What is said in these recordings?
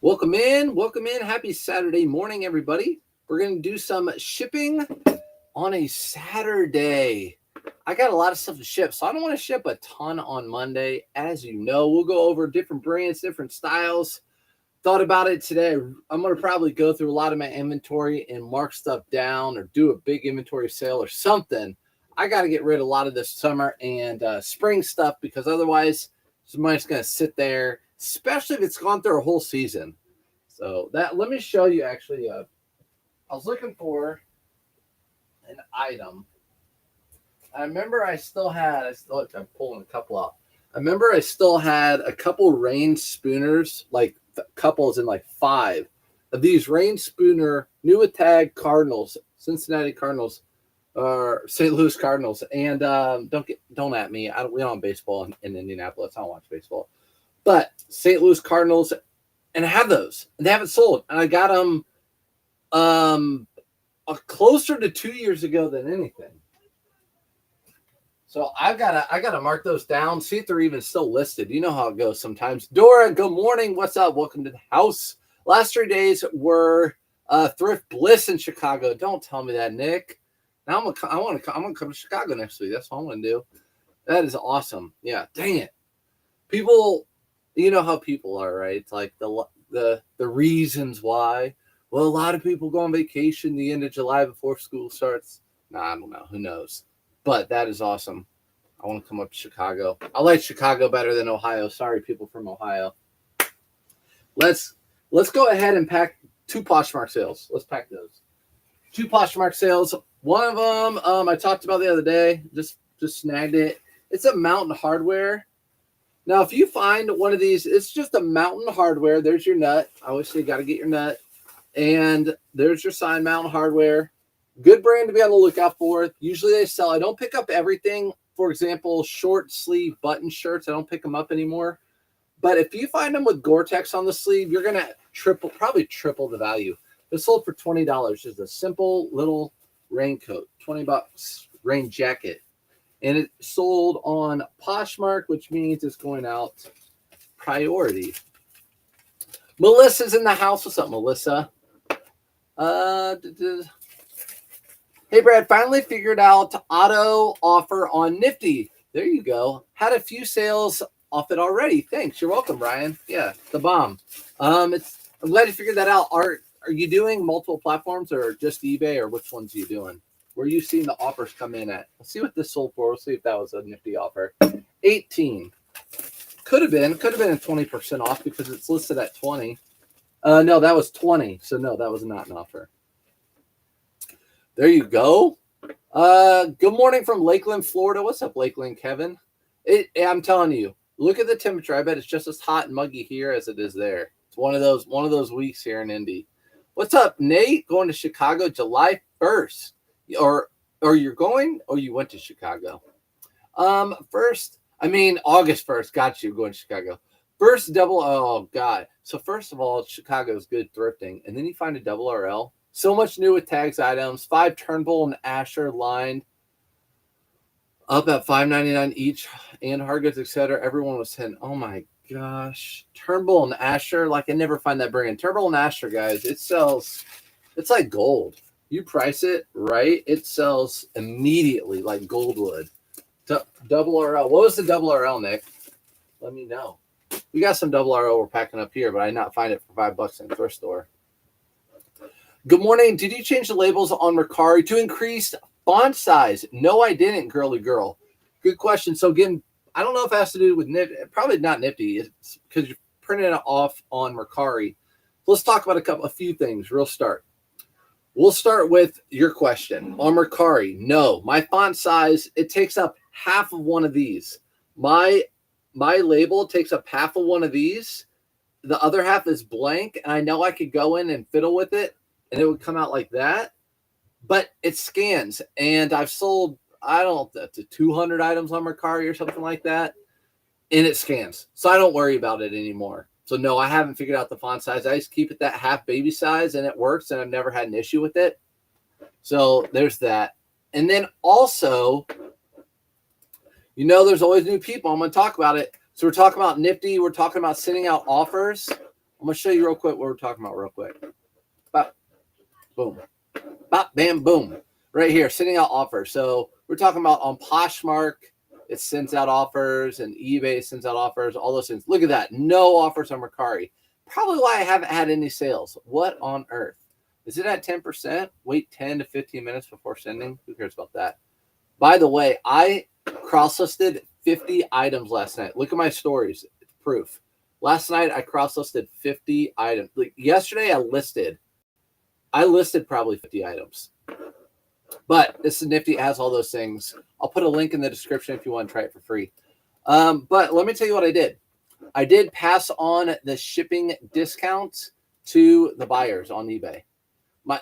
Welcome in. Happy Saturday morning, everybody. We're going to do some shipping on a Saturday. I got a lot of stuff to ship, so I don't want to ship a ton on Monday. As you know, we'll go over different brands, different styles. Thought about it today. I'm going to probably go through a lot of my inventory and mark stuff down or do a big inventory sale or something. I got to get rid of a lot of this summer and spring stuff because otherwise somebody's going to sit there, especially if it's gone through a whole season. So that, let me show you actually. I was looking for an item. I remember I'm pulling a couple out. I remember I still had a couple rain spooners, like couples in like 5 of these rain spooner new with tag Cardinals, Cincinnati Cardinals, or St. Louis Cardinals. And don't at me. We don't have baseball in Indianapolis. I don't watch baseball. But St. Louis Cardinals, and I have those, and they haven't sold. And I got them closer to 2 years ago than anything. So I gotta mark those down, see if they're even still listed. You know how it goes sometimes. Dora, good morning. What's up? Welcome to the house. Last 3 days were Thrift Bliss in Chicago. Don't tell me that, Nick. Now I'm gonna come to Chicago next week. That's what I'm gonna do. That is awesome. Yeah, dang it. People, you know how people are, right? It's like the reasons why. Well, a lot of people go on vacation the end of July before school starts. I don't know. Who knows? But that is awesome. I want to come up to Chicago. I like Chicago better than Ohio. Sorry, people from Ohio. Let's go ahead and pack 2 Poshmark sales. Let's pack those. 2 Poshmark sales. One of them I talked about the other day. Just snagged it. It's a Mountain Hardware. Now, if you find one of these, it's just a Mountain Hardware. There's your nut. I always say you got to get your nut. And there's your sign, Mountain Hardware. Good brand to be on the lookout for. Usually they sell. I don't pick up everything. For example, short sleeve button shirts. I don't pick them up anymore. But if you find them with Gore-Tex on the sleeve, you're going to probably triple the value. It's sold for $20. Just a simple little raincoat, $20 rain jacket. And it sold on Poshmark, which means it's going out priority. Melissa's in the house. What's up, Melissa? Hey, Brad, finally figured out auto offer on Nifty. There you go. Had a few sales off it already. Thanks. You're welcome, Ryan. Yeah, the bomb. I'm glad you figured that out. Are you doing multiple platforms or just eBay, or which ones are you doing? Where are you seeing the offers come in at? Let's see what this sold for. We'll see if that was a Nifty offer. 18. Could have been a 20% off because it's listed at 20. No, that was 20. So no, that was not an offer. There you go. Good morning from Lakeland, Florida. What's up, Lakeland, Kevin? I'm telling you, look at the temperature. I bet it's just as hot and muggy here as it is there. It's one of those weeks here in Indy. What's up, Nate? Going to Chicago July 1st. Or you're going, or you went to Chicago? August 1st. Got you going to Chicago. Oh God. So first of all, Chicago's good thrifting, and then you find a double RL. So much new with tags items. 5 Turnbull and Asher lined up at $5.99 each, and hard goods, etc. Everyone was saying, "Oh my gosh, Turnbull and Asher!" Like I never find that brand. Turnbull and Asher, guys, it sells. It's like gold. You price it right, it sells immediately like gold would. Double RL. What was the double RL, Nick? Let me know. We got some double RL we're packing up here, but I did not find it for $5 in the thrift store. Good morning. Did you change the labels on Mercari to increase font size? No, I didn't, girly girl. Good question. So again, I don't know if it has to do with Nifty. Probably not Nifty. It's because you're printing it off on Mercari. Let's talk about a few things. We'll start with your question. On Mercari, no. My font size, it takes up half of one of these. My label takes up half of one of these. The other half is blank, and I know I could go in and fiddle with it, and it would come out like that, but it scans. And I've sold, I don't know, to 200 items on Mercari or something like that, and it scans. So I don't worry about it anymore. So no, I haven't figured out the font size. I just keep it that half baby size, and it works, and I've never had an issue with it. So there's that. And then also, there's always new people. I'm going to talk about it. So we're talking about Nifty. We're talking about sending out offers I'm going to show you real quick what we're talking about real quick. Bop, boom. Bop, bam, boom. Right here, sending out offers. So we're talking about on Poshmark, it sends out offers, and eBay sends out offers, all those things. Look at that. No offers on Mercari. Probably why I haven't had any sales. What on earth? Is it at 10%? Wait 10 to 15 minutes before sending? Who cares about that? By the way, I cross-listed 50 items last night. Look at my stories. It's proof. Last night, I cross-listed 50 items. Like yesterday, I listed probably 50 items. But this is Nifty. It has all those things. I'll put a link in the description if you want to try it for free. But let me tell you what I did. I did pass on the shipping discounts to the buyers on eBay.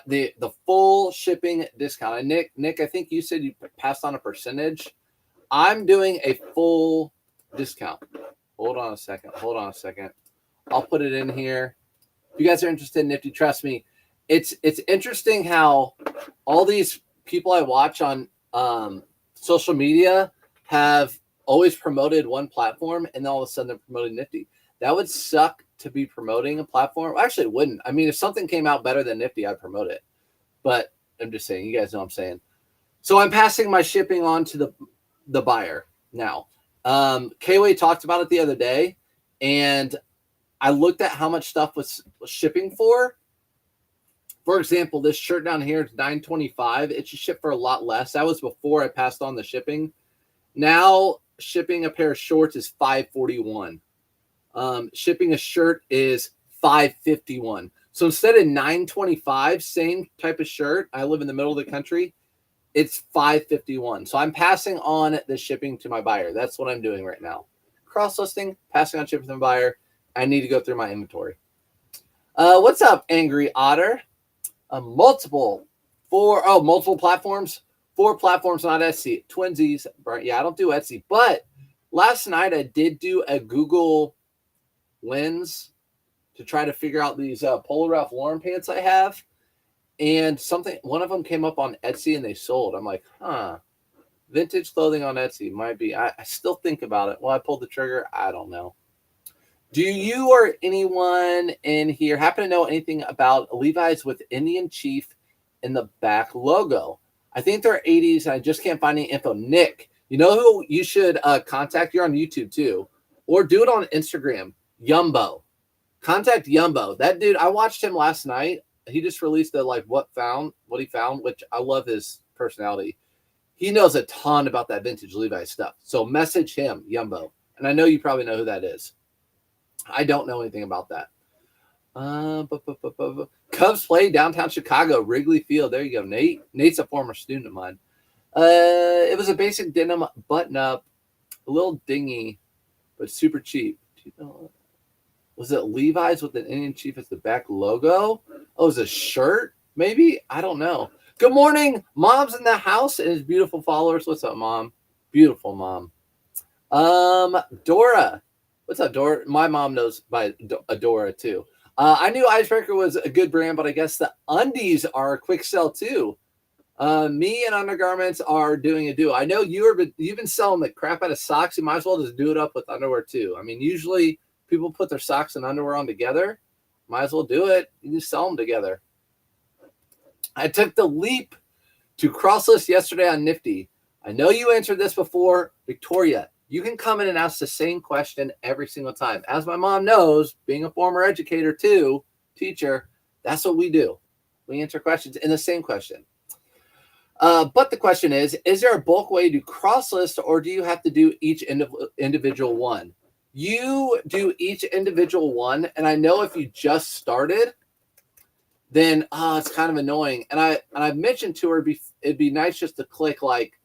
The full shipping discount. And Nick, I think you said you passed on a percentage. I'm doing a full discount. Hold on a second. I'll put it in here. If you guys are interested in Nifty, trust me. It's interesting how all these people I watch on social media have always promoted one platform, and then all of a sudden they're promoting Nifty. That would suck to be promoting a platform. Well, actually, it wouldn't. I mean, if something came out better than Nifty, I'd promote it. But I'm just saying, you guys know what I'm saying. So I'm passing my shipping on to the buyer now. Kway talked about it the other day, and I looked at how much stuff was shipping for. For example, this shirt down here is $9.25. It should ship for a lot less. That was before I passed on the shipping. Now shipping a pair of shorts is $5.41. Shipping a shirt is $5.51. So instead of $9.25, same type of shirt, I live in the middle of the country, it's $5.51. So I'm passing on the shipping to my buyer. That's what I'm doing right now. Cross-listing, passing on shipping to the buyer. I need to go through my inventory. What's up, Angry Otter? Multiple platforms. 4 platforms, not Etsy. Twinsies. Yeah, I don't do Etsy. But last night I did do a Google Lens to try to figure out these Polo Ralph Lauren pants I have. And one of them came up on Etsy and they sold. I'm like, vintage clothing on Etsy might be. I still think about it. Well, I pulled the trigger. I don't know. Do you or anyone in here happen to know anything about Levi's with Indian Chief in the back logo? I think they're 80s. And I just can't find any info. Nick, you know who you should contact? You're on YouTube too. Or do it on Instagram. Yumbo. Contact Yumbo. That dude, I watched him last night. He just released what he found, which I love his personality. He knows a ton about that vintage Levi's stuff. So message him, Yumbo. And I know you probably know who that is. I don't know anything about that. Cubs play downtown Chicago, Wrigley Field. There you go, Nate. Nate's a former student of mine. It was a basic denim button-up, a little dingy, but super cheap. Was it Levi's with an Indian Chief as the back logo? Oh, it was a shirt? Maybe? I don't know. Good morning. Mom's in the house and his beautiful followers. What's up, Mom? Beautiful, Mom. Dora. What's up, Dora? My mom knows by Adora, too. I knew Icebreaker was a good brand, but I guess the undies are a quick sell, too. Me and undergarments are doing a duo. I know you've been selling the crap out of socks. You might as well just do it up with underwear, too. I mean, usually people put their socks and underwear on together. Might as well do it. You just sell them together. I took the leap to crosslist yesterday on Nifty. I know you answered this before. Victoria, you can come in and ask the same question every single time. As my mom knows, being a former educator too, teacher, that's what we do. We answer questions in the same question. But the question is there a bulk way to cross-list, or do you have to do each individual one? You do each individual one, and I know if you just started, then it's kind of annoying. And I've mentioned to her it'd be nice just to click like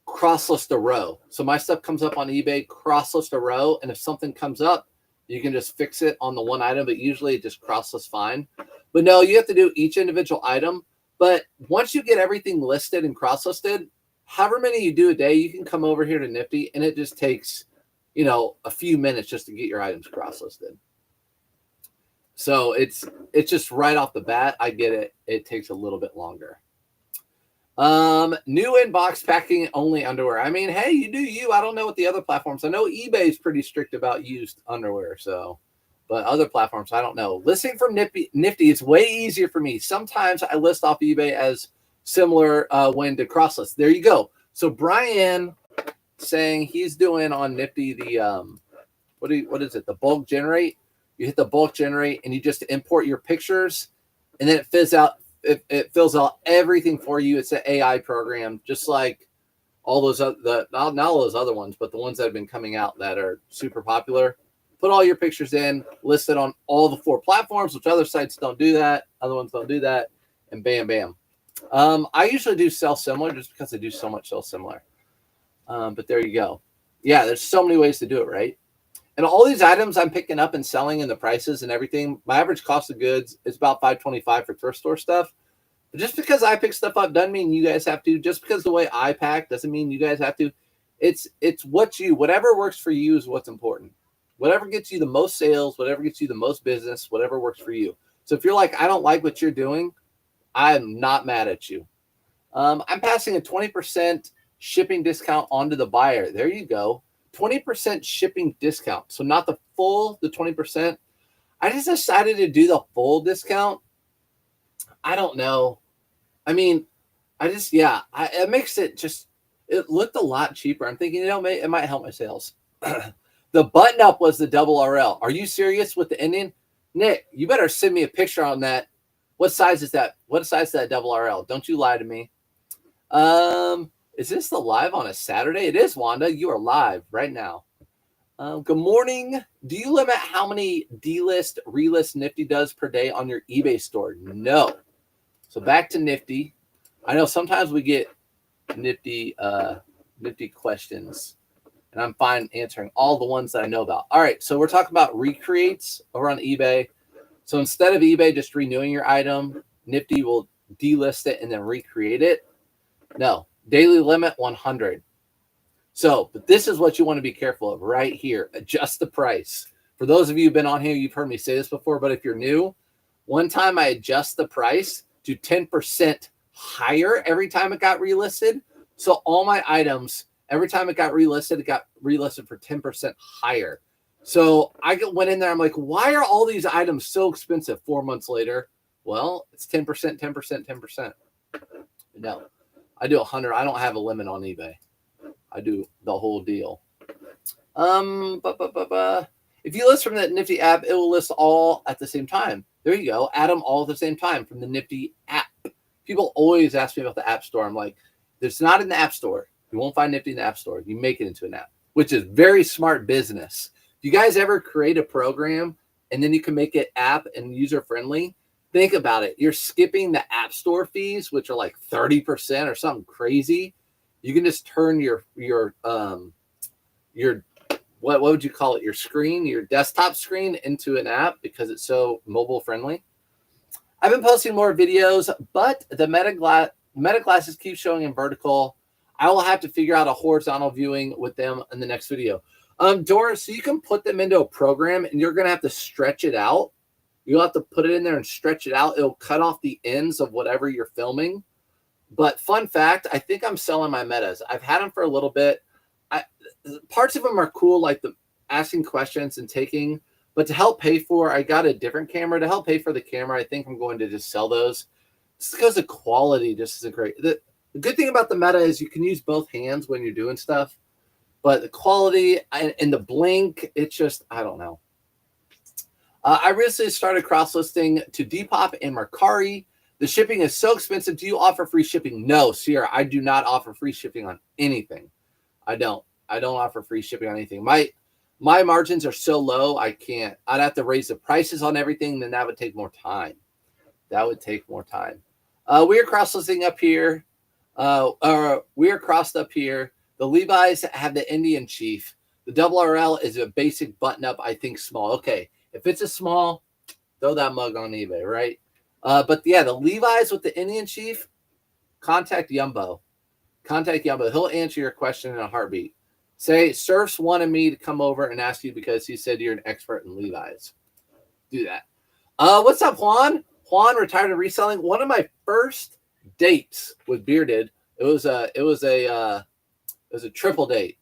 cross-list a row. So my stuff comes up on eBay, cross-list a row, and if something comes up, you can just fix it on the one item, but usually it just cross-lists fine. But no, you have to do each individual item. But once you get everything listed and cross-listed, however many you do a day, you can come over here to Nifty, and it just takes, a few minutes just to get your items cross-listed. So it's just right off the bat. I get it. It takes a little bit longer. New inbox packing only underwear. I mean, hey, you do you. I don't know what the other platforms. I know eBay is pretty strict about used underwear. So, but other platforms, I don't know. Listing from Nifty, it's way easier for me. Sometimes I list off eBay as similar when to cross list. There you go. So Brian saying he's doing on Nifty the what is it? The bulk generate. You hit the bulk generate and you just import your pictures, and then it fills out everything for you. It's an AI program, just like all those other not all those other ones, but the ones that have been coming out that are super popular. Put all your pictures in, list it on all the 4 platforms, which other sites don't do that. Other ones don't do that, and bam, bam. I usually do sell similar just because I do so much sell similar. But there you go. Yeah, there's so many ways to do it, right? And all these items I'm picking up and selling and the prices and everything, my average cost of goods is about $5.25 for thrift store stuff. But just because I pick stuff up doesn't mean you guys have to. Just because the way I pack doesn't mean you guys have to. It's whatever works for you is what's important. Whatever gets you the most sales, whatever gets you the most business, whatever works for you. So if you're like, I don't like what you're doing, I'm not mad at you. I'm passing a 20% shipping discount onto the buyer. There you go. 20% shipping discount. So not the 20%. I just decided to do the full discount. I don't know. I mean, it makes it looked a lot cheaper. I'm thinking, it might help my sales. The button up was the double RL. Are you serious with the Indian? Nick, you better send me a picture on that. What size is that? What size is that double RL? Don't you lie to me. Is this the live on a Saturday? It is, Wanda. You are live right now. Good morning. Do you limit how many delist, relist Nifty does per day on your eBay store? No. So back to Nifty. I know sometimes we get Nifty questions, and I'm fine answering all the ones that I know about. All right, so we're talking about recreates over on eBay. So instead of eBay just renewing your item, Nifty will delist it and then recreate it. No, daily limit 100. So, but this is what you want to be careful of right here. Adjust the price. For those of you who've been on here, you've heard me say this before, but if you're new, one time I adjust the price to 10% higher every time it got relisted. So all my items, every time it got relisted for 10% higher. So I went in there, I'm like, why are all these items so expensive 4 months later? Well, it's 10%, 10%, 10%. No, I do 100. I don't have a limit on eBay. I do the whole deal. If you list from the Nifty app, it will list all at the same time. There you go. Add them all at the same time from the Nifty app. People always ask me about the app store. I'm like, it's not in the app store. You won't find Nifty in the app store. You make it into an app, which is very smart business. If you guys ever create a program and then you can make it app and user friendly, think about it. You're skipping the app store fees, which are like 30% or something crazy. You can just turn your what would you call it? Your screen, your desktop screen into an app because it's so mobile friendly. I've been posting more videos, but the meta glasses keep showing in vertical. I will have to figure out a horizontal viewing with them in the next video. Doris, so you can put them into a program and you're going to have to stretch it out. You'll have to put it in there and stretch it out. It'll cut off the ends of whatever you're filming. But fun fact, I think I'm selling my metas. I've had them for a little bit. Parts of them are cool, like the asking questions and taking. But to help pay for, I got a different camera. To help pay for the camera, I think I'm going to just sell those. Just because the quality just isn't great. The good thing about the Meta is you can use both hands when you're doing stuff. But the quality and the blink, it's just, I don't know. I recently started cross-listing to Depop and Mercari. The shipping is so expensive. Do you offer free shipping? No, Sierra, I do not offer free shipping on anything. I don't offer free shipping on anything. My margins are so low, I can't. I'd have to raise the prices on everything, then that would take more time. That would take more time. We are cross-listing up here. We are crossed up here. The Levi's have the Indian Chief. The double RL is a basic button-up, I think small. Okay, if it's a small, throw that mug on eBay, right? But yeah, the Levi's with the Indian Chief, contact Yumbo. Contact Yumbo. He'll answer your question in a heartbeat. Say, Surfs wanted me to come over and ask you because he said you're an expert in Levi's. Do that. What's up, Juan? Juan retired and reselling. One of my first dates with Bearded. It was a triple date.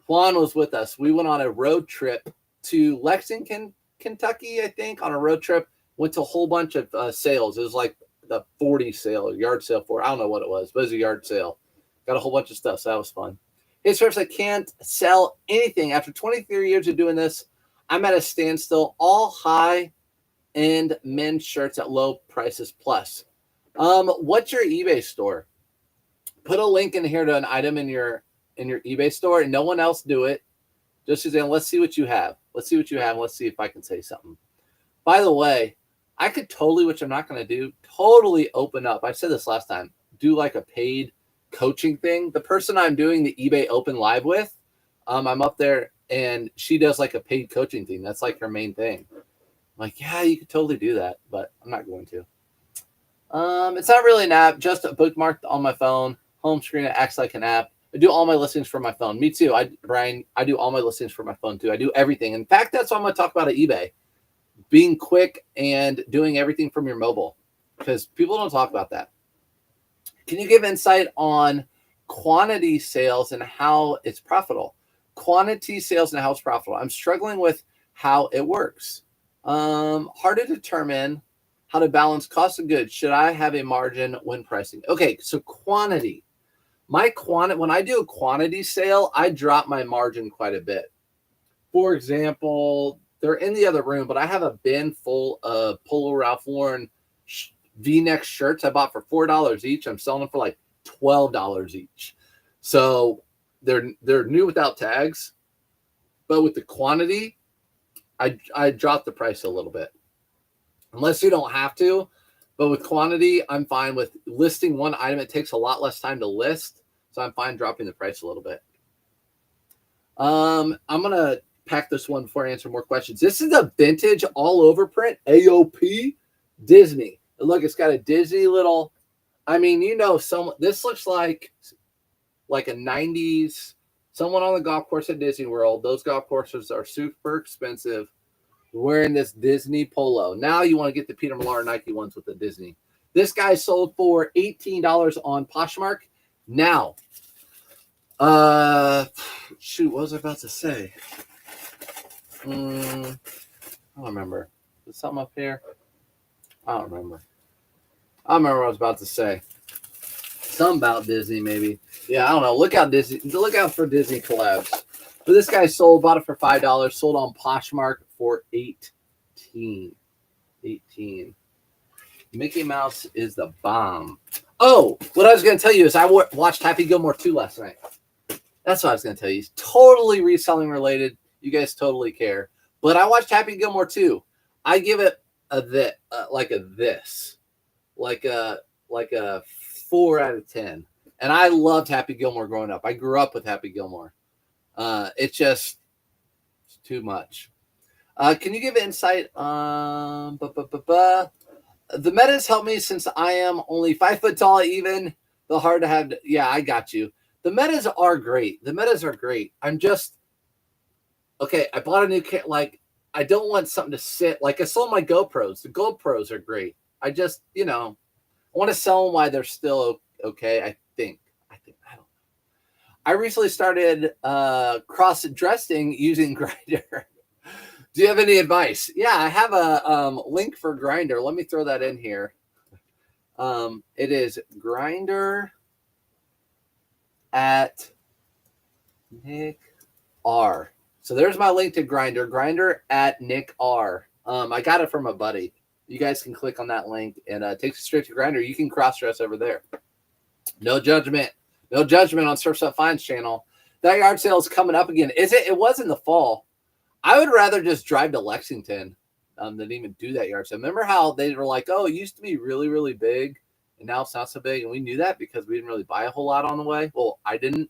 Juan was with us. We went on a road trip to Lexington, Kentucky, I think, on a road trip. Went to a whole bunch of sales. It was like the 40 sale, yard sale for, I don't know what it was, but it was a yard sale. Got a whole bunch of stuff, so that was fun. Hey, Serge, I can't sell anything. After 23 years of doing this, I'm at a standstill. All high-end men's shirts at low prices plus. What's your eBay store? Put a link in here to an item in your eBay store, and no one else do it. Just saying, let's see what you have. Let's see what you have. And let's see if I can say something. By the way, I could totally, which I'm not going to do, totally open up. I said this last time. Do like a paid coaching thing. The person I'm doing the eBay Open Live with, I'm up there, and she does like a paid coaching thing. That's like her main thing. I'm like, yeah, you could totally do that, but I'm not going to. It's not really an app, just bookmarked on my phone. Home screen, it acts like an app. I do all my listings from my phone. Me too. Brian, I do all my listings from my phone too. I do everything. In fact, that's what I'm going to talk about at eBay. Being quick and doing everything from your mobile, because people don't talk about that. Can you give insight on quantity sales and how it's profitable? Quantity sales and how it's profitable. I'm struggling with how it works. Hard to determine how to balance cost of goods. Should I have a margin when pricing? Okay, so quantity. When I do a quantity sale, I drop my margin quite a bit. For example, they're in the other room, but I have a bin full of Polo Ralph Lauren V-neck shirts I bought for $4 each. I'm selling them for like $12 each. So they're new without tags, but with the quantity, I drop the price a little bit. Unless you don't have to, but with quantity, I'm fine with listing one item. It takes a lot less time to list, so I'm fine dropping the price a little bit. I'm gonna pack this one before I answer more questions. This is a vintage all over print AOP Disney. And look, it's got a Disney little. I mean, this looks like a 90s. Someone on the golf course at Disney World. Those golf courses are super expensive. Wearing this Disney polo. Now you want to get the Peter Millar Nike ones with the Disney. This guy sold for $18 on Poshmark. Now, shoot, what was I about to say? I don't remember. Is something up here? I don't remember. I remember what I was about to say. Something about Disney, maybe. Yeah, I don't know. Look out for Disney collabs. But this guy bought it for $5, sold on Poshmark for $18. Mickey Mouse is the bomb. Oh, what I was going to tell you is I watched Happy Gilmore 2 last night. That's what I was going to tell you. It's totally reselling related. You guys totally care. But I watched Happy Gilmore 2. I give it like a 4 out of 10. And I loved Happy Gilmore growing up. I grew up with Happy Gilmore. It's too much. Can you give insight on the metas help me since I am only 5 foot tall, even the hard to have. Yeah, I got you. The metas are great. I'm just, okay. I bought a new kit. Like, I don't want something to sit. Like, I sold my GoPros. The GoPros are great. I just, I want to sell them while they're still okay. I think. I don't know. I recently started cross-dressing using Grindr. Do you have any advice? Yeah, I have a link for Grindr. Let me throw that in here. It is Grindr at Nick R. So there's my link to Grindr. Grindr at Nick R. I got it from a buddy. You guys can click on that link and it takes you straight to Grindr. You can cross-dress over there. No judgment. No judgment on Surf's Up Finds channel. That yard sale is coming up again. Is it? It was in the fall. I would rather just drive to Lexington than even do that yard sale. Remember how they were like, oh, it used to be really, really big, and now it's not so big. And we knew that because we didn't really buy a whole lot on the way. Well, I didn't.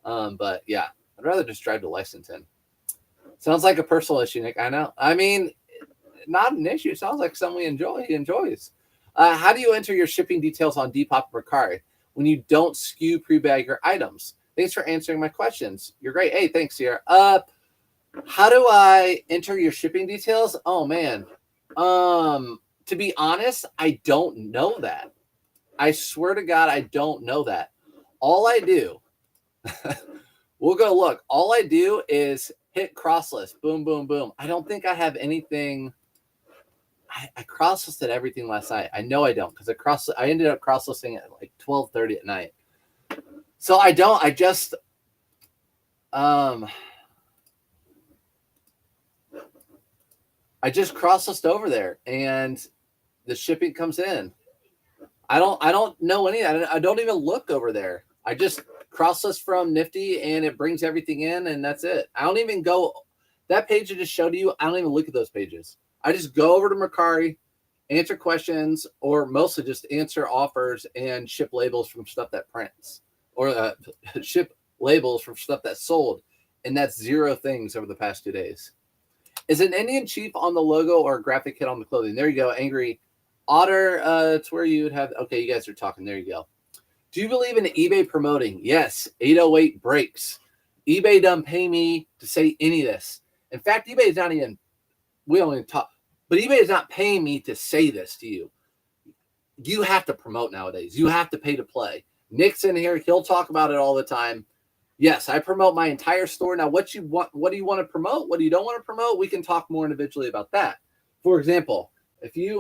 But, yeah, I'd rather just drive to Lexington. Sounds like a personal issue, Nick. I know. I mean, not an issue. It sounds like something he enjoys. How do you enter your shipping details on Depop or Mercari when you don't skew pre-bag your items? Thanks for answering my questions. You're great. Hey, thanks, Sierra. How do I enter your shipping details? Oh, man. To be honest, I don't know that. I swear to God, I don't know that. All I do, we'll go look. All I do is hit cross list. Boom, boom, boom. I don't think I have anything. I cross listed everything last night. I know I don't, because I ended up cross listing at like 12:30 at night. So I don't. I just I just cross list over there, and the shipping comes in. I don't know any. I don't even look over there. I just cross list from Nifty, and it brings everything in, and that's it. I don't even go. That page I just showed you, I don't even look at those pages. I just go over to Mercari, answer questions, or mostly just answer offers and ship labels from stuff that prints, or ship labels from stuff that's sold. And that's 0 things over the past 2 days. Is an Indian chief on the logo or a graphic hit on the clothing? There you go. Angry Otter. It's where you would have. Okay, you guys are talking. There you go. Do you believe in eBay promoting? Yes. 808 breaks. eBay doesn't pay me to say any of this. In fact, eBay is not even. We don't even talk. But eBay is not paying me to say this to you. You have to promote nowadays. You have to pay to play. Nick's in here. He'll talk about it all the time. Yes, I promote my entire store. Now, what do you want to promote? What do you don't want to promote? We can talk more individually about that. For example,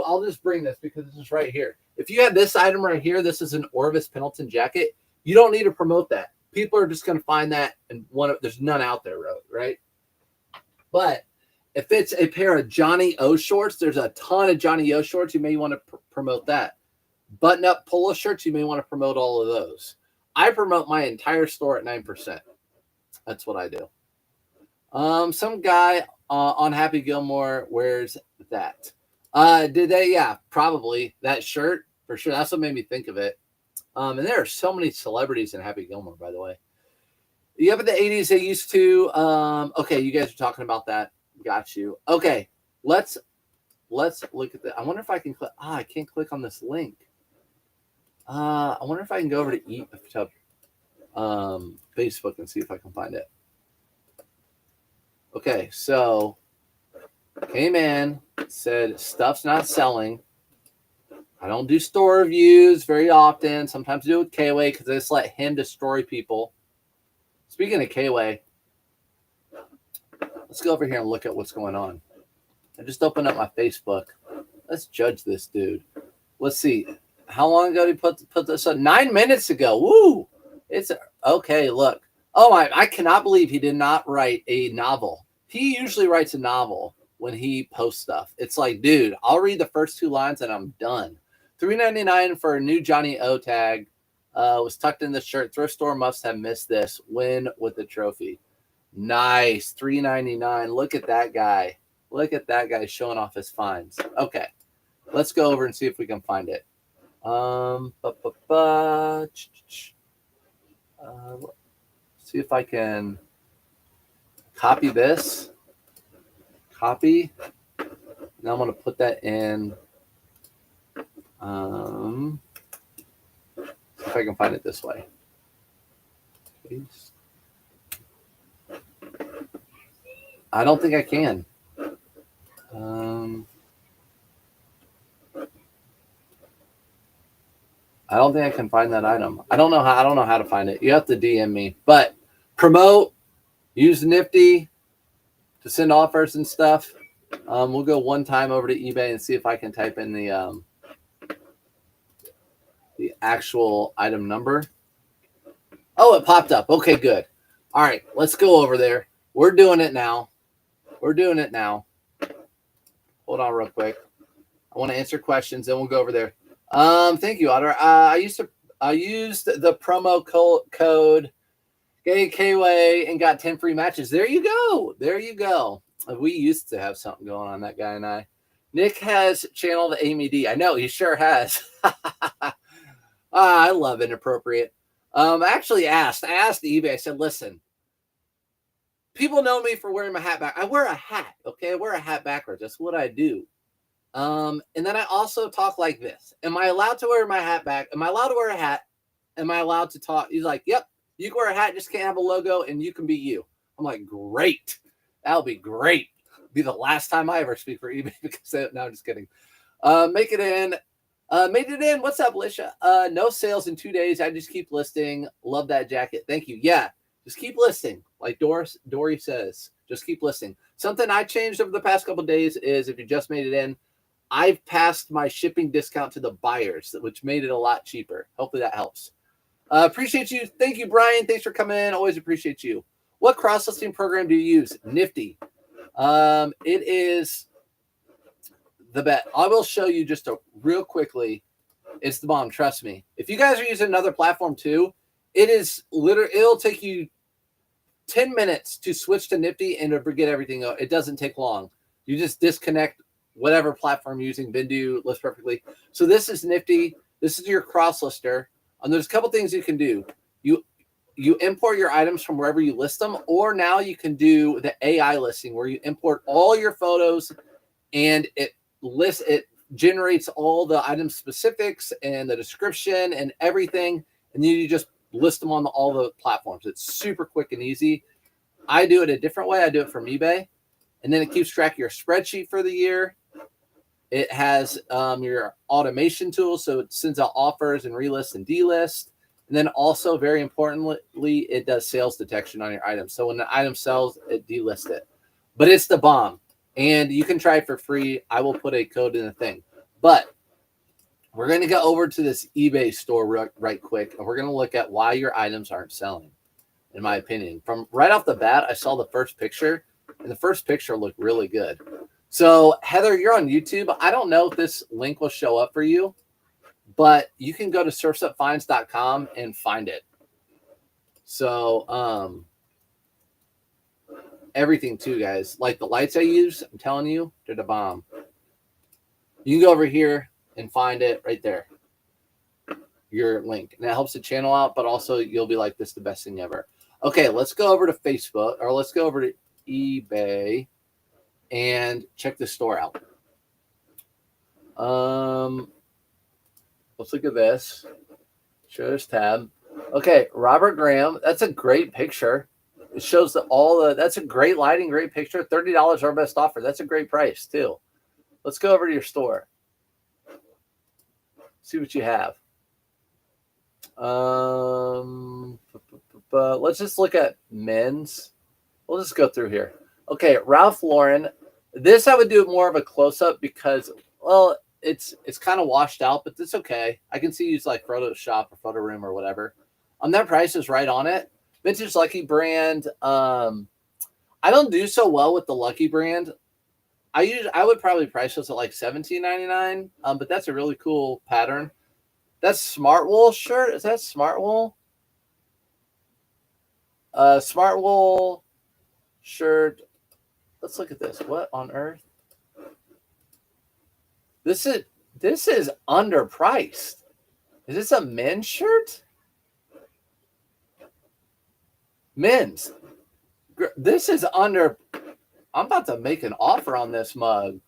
I'll just bring this because this is right here. If you have this item right here, this is an Orvis Pendleton jacket. You don't need to promote that. People are just going to find that, and there's none out there, right? But if it's a pair of Johnny O shorts, there's a ton of Johnny O shorts. You may want to promote that. Button-up polo shirts, you may want to promote all of those. I promote my entire store at 9%. That's what I do. Some guy on Happy Gilmore wears that. Did they? Yeah, probably. That shirt, for sure. That's what made me think of it. And there are so many celebrities in Happy Gilmore, by the way. Yeah, but the 80s, they used to. Okay, you guys are talking about that. Got you. Okay, let's look at that. I wonder if I can click. I can't click on this link. I wonder if I can go over to Facebook and see if I can find it. Okay, so came in, said stuff's not selling. I don't do store reviews very often. Sometimes I do it with K-Way because I just let him destroy people. Speaking of K-Way, let's go over here and look at what's going on. I just opened up my Facebook. Let's judge this dude. Let's see. How long ago did he put this up? 9 minutes ago. Woo! It's okay. Look. Oh, I cannot believe he did not write a novel. He usually writes a novel when he posts stuff. It's like, dude, I'll read the first 2 lines and I'm done. $3.99 for a new Johnny O tag. Was tucked in the shirt. Thrift store must have missed this. Win with the trophy. Nice. $3.99. Look at that guy. Look at that guy showing off his finds. Okay. Let's go over and see if we can find it. See if I can copy this. Copy. Now I'm going to put that in. See if I can find it this way. Paste. I don't think I can. I don't think I can find that item. I don't know how to find it. You have to DM me. But promote, use Nifty to send offers and stuff. We'll go one time over to eBay and see if I can type in the actual item number. Oh, it popped up. Okay, good. All right, let's go over there. We're doing it now. Hold on real quick. I want to answer questions, then we'll go over there. Thank you, Otter. I used the promo code KWay and got 10 free matches. There you go. We used to have something going on, that guy and I. Nick has channeled Amy D. I know, he sure has. I love inappropriate. I actually asked eBay. I said, listen, people know me for wearing my hat back. I wear a hat, okay? I wear a hat backwards. That's what I do. And then I also talk like this. Am I allowed to wear my hat back? Am I allowed to wear a hat? Am I allowed to talk? He's like, yep, you can wear a hat, just can't have a logo, and you can be you. I'm like, great. That'll be great. Be the last time I ever speak for eBay because no, I'm just kidding. Make it in. Made it in. What's up, Lisha? No sales in 2 days. I just keep listing. Love that jacket. Thank you. Yeah, just keep listing. Like Dory says, Just keep listing. Something I changed over the past couple of days is if you just made it in, I've passed my shipping discount to the buyers, which made it a lot cheaper. Hopefully that helps. Appreciate you. Thank you, Brian. Thanks for coming in. Always appreciate you. What cross-listing program do you use? Nifty. It is the best. I will show you just real quickly. It's the bomb. Trust me. If you guys are using another platform too, it is literally, it'll take you 10 minutes to switch to Nifty and to forget everything. It doesn't take long. You just disconnect whatever platform you're using. Bindu lists perfectly. So this is Nifty. This is your cross lister. And there's a couple things you can do. You import your items from wherever you list them, or now you can do the AI listing where you import all your photos and it generates all the item specifics and the description and everything. And then you just list them on all the platforms. It's super quick and easy. I do it a different way. I do it from eBay. And then it keeps track of your spreadsheet for the year. It has your automation tool, so it sends out offers and relist and delist. And then also, very importantly, it does sales detection on your items. So when the item sells, it delists it. But it's the bomb. And you can try it for free. I will put a code in the thing. But we're going to go over to this eBay store right quick, and we're going to look at why your items aren't selling, in my opinion. From right off the bat, I saw the first picture, and the first picture looked really good. So, Heather, you're on YouTube. I don't know if this link will show up for you, but you can go to surfsupfinds.com and find it. So, everything too, guys. Like the lights I use, I'm telling you, they're the bomb. You can go over here and find it right there, your link. And that helps the channel out, but also you'll be like, this is the best thing ever. Okay, let's go over to Facebook, or let's go over to eBay and check the store out. Let's look at this. Show this tab. Okay, Robert Graham. That's a great picture. It shows that's a great lighting, great picture. $30 our best offer. That's a great price too. Let's go over to your store. See what you have. Let's just look at men's. We'll just go through here. Okay, Ralph Lauren. This I would do more of a close-up because, well, it's kind of washed out, but it's okay. I can see use like Photoshop or Photo Room or whatever. That price is right on it. Vintage Lucky brand. I don't do so well with the Lucky brand. I would probably price this at like $17.99. But that's a really cool pattern. That's Smart Wool shirt. Is that Smart Wool? Smart Wool shirt. Let's look at this. What on earth? This is underpriced. Is this a men's shirt? Men's. This is under. I'm about to make an offer on this mug.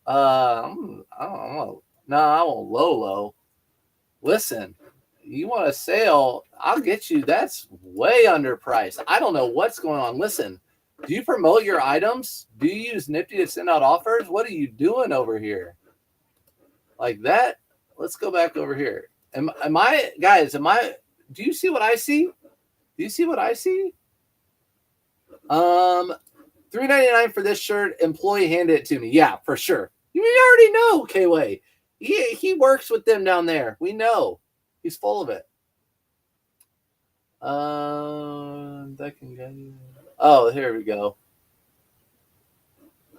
I don't know. No, I won't low. Listen, you want a sale? I'll get you. That's way underpriced. I don't know what's going on. Listen, do you promote your items? Do you use Nifty to send out offers? What are you doing over here? Like that? Let's go back over here. Do you see what I see? Do you see what I see? $3.99 for this shirt. Employee handed it to me. Yeah, for sure. You already know, K-Way. He works with them down there. We know. He's full of it. That can go. Oh, here we go.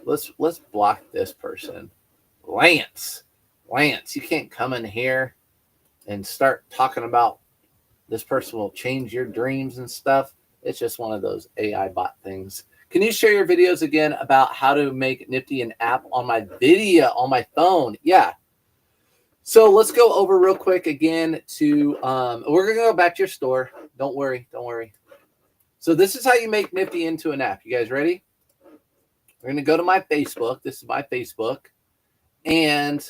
Let's block this person. Lance, you can't come in here and start talking about this person will change your dreams and stuff. It's just one of those AI bot things. Can you share your videos again about how to make Nifty an app on my phone? Yeah. So let's go over real quick again to, we're going to go back to your store. Don't worry. So this is how you make Nifty into an app. You guys ready? We're going to go to my Facebook. This is my Facebook. And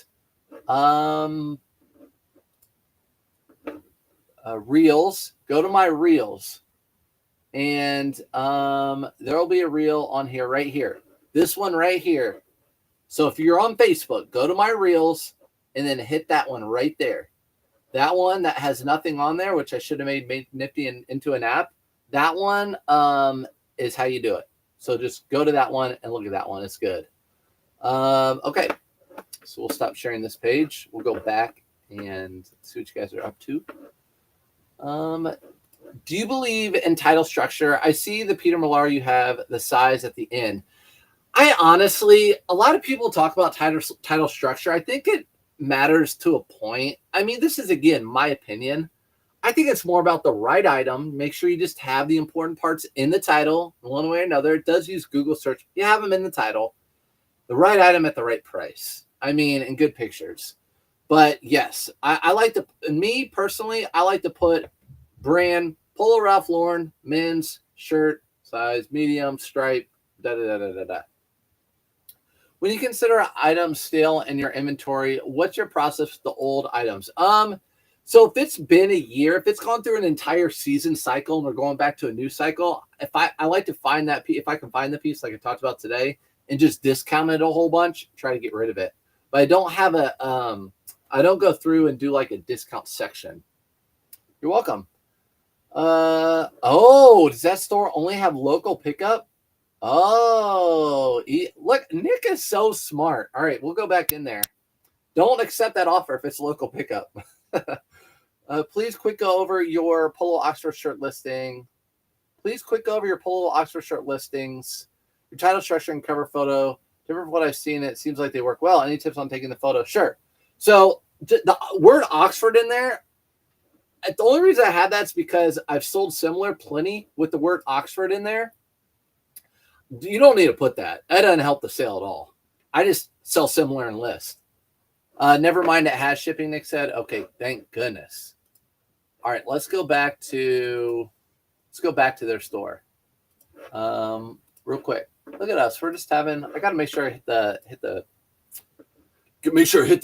Reels. Go to my Reels. And there will be a reel on here, right here. This one right here. So if you're on Facebook, go to my Reels and then hit that one right there. That one that has nothing on there, which I should have made Nifty into an app. That one is how you do it. So just go to that one and look at that one. It's good. Okay. So we'll stop sharing this page. We'll go back and see what you guys are up to. Do you believe in title structure? I see the Peter Millar, you have the size at the end. I honestly, a lot of people talk about title structure. I think it matters to a point. I mean, this is, again, my opinion. I think it's more about the right item. Make sure you just have the important parts in the title one way or another. It does use Google search. You have them in the title. The right item at the right price. I mean, and good pictures. But yes, I like to, me personally, I like to put brand, Polo Ralph Lauren, men's, shirt, size, medium, stripe, da-da-da-da-da-da. When you consider items stale in your inventory, what's your process with the old items? So if it's been a year, if it's gone through an entire season cycle and we're going back to a new cycle, if I like to find that piece, if I can find the piece like I talked about today and just discount it a whole bunch, try to get rid of it. But I don't have a, I don't go through and do like a discount section. You're welcome. Oh, does that store only have local pickup? Oh, look, Nick is so smart. All right, we'll go back in there. Don't accept that offer if it's local pickup. Please quick go over your Polo Oxford shirt listing. Please quick go over your Polo Oxford shirt listings. Your title structure and cover photo. Different from what I've seen, it seems like they work well. Any tips on taking the photo? Sure. So the word Oxford in there, the only reason I had that's because I've sold similar plenty with the word Oxford in there. You don't need to put that. That doesn't help the sale at all. I just sell similar and list. Never mind, it has shipping, Nick said. Okay, thank goodness. All right, let's go back to their store. Real quick. Look at us. We're just having, I gotta make sure I hit the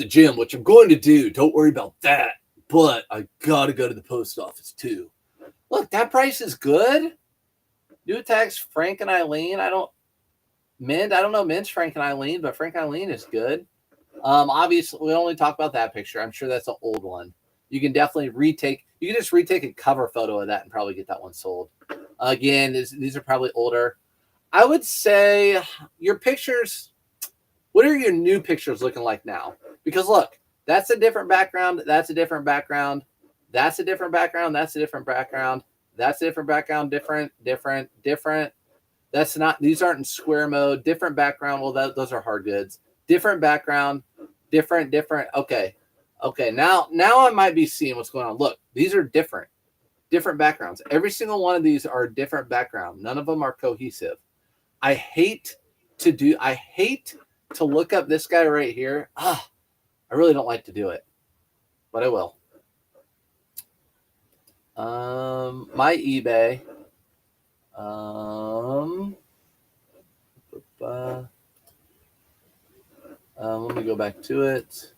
gym, which I'm going to do. Don't worry about that. But I gotta go to the post office too. Look, that price is good. New text, Frank and Eileen. I don't know Mint's Frank and Eileen, but Frank and Eileen is good. Obviously, we only talk about that picture. I'm sure that's an old one. You can definitely retake a cover photo of that and probably get that one sold. Again, these are probably older. I would say your pictures, what are your new pictures looking like now? Because look, that's a different background. That's a different background. That's a different background. That's a different background. That's a different background. Different. That's not, these aren't in square mode. Different background. Well, those are hard goods. Different background. Different. Okay. Now I might be seeing what's going on. Look, these are different backgrounds. Every single one of these are a different background. None of them are cohesive. I hate to look up this guy right here. I really don't like to do it, but I will. My eBay. Let me go back to it.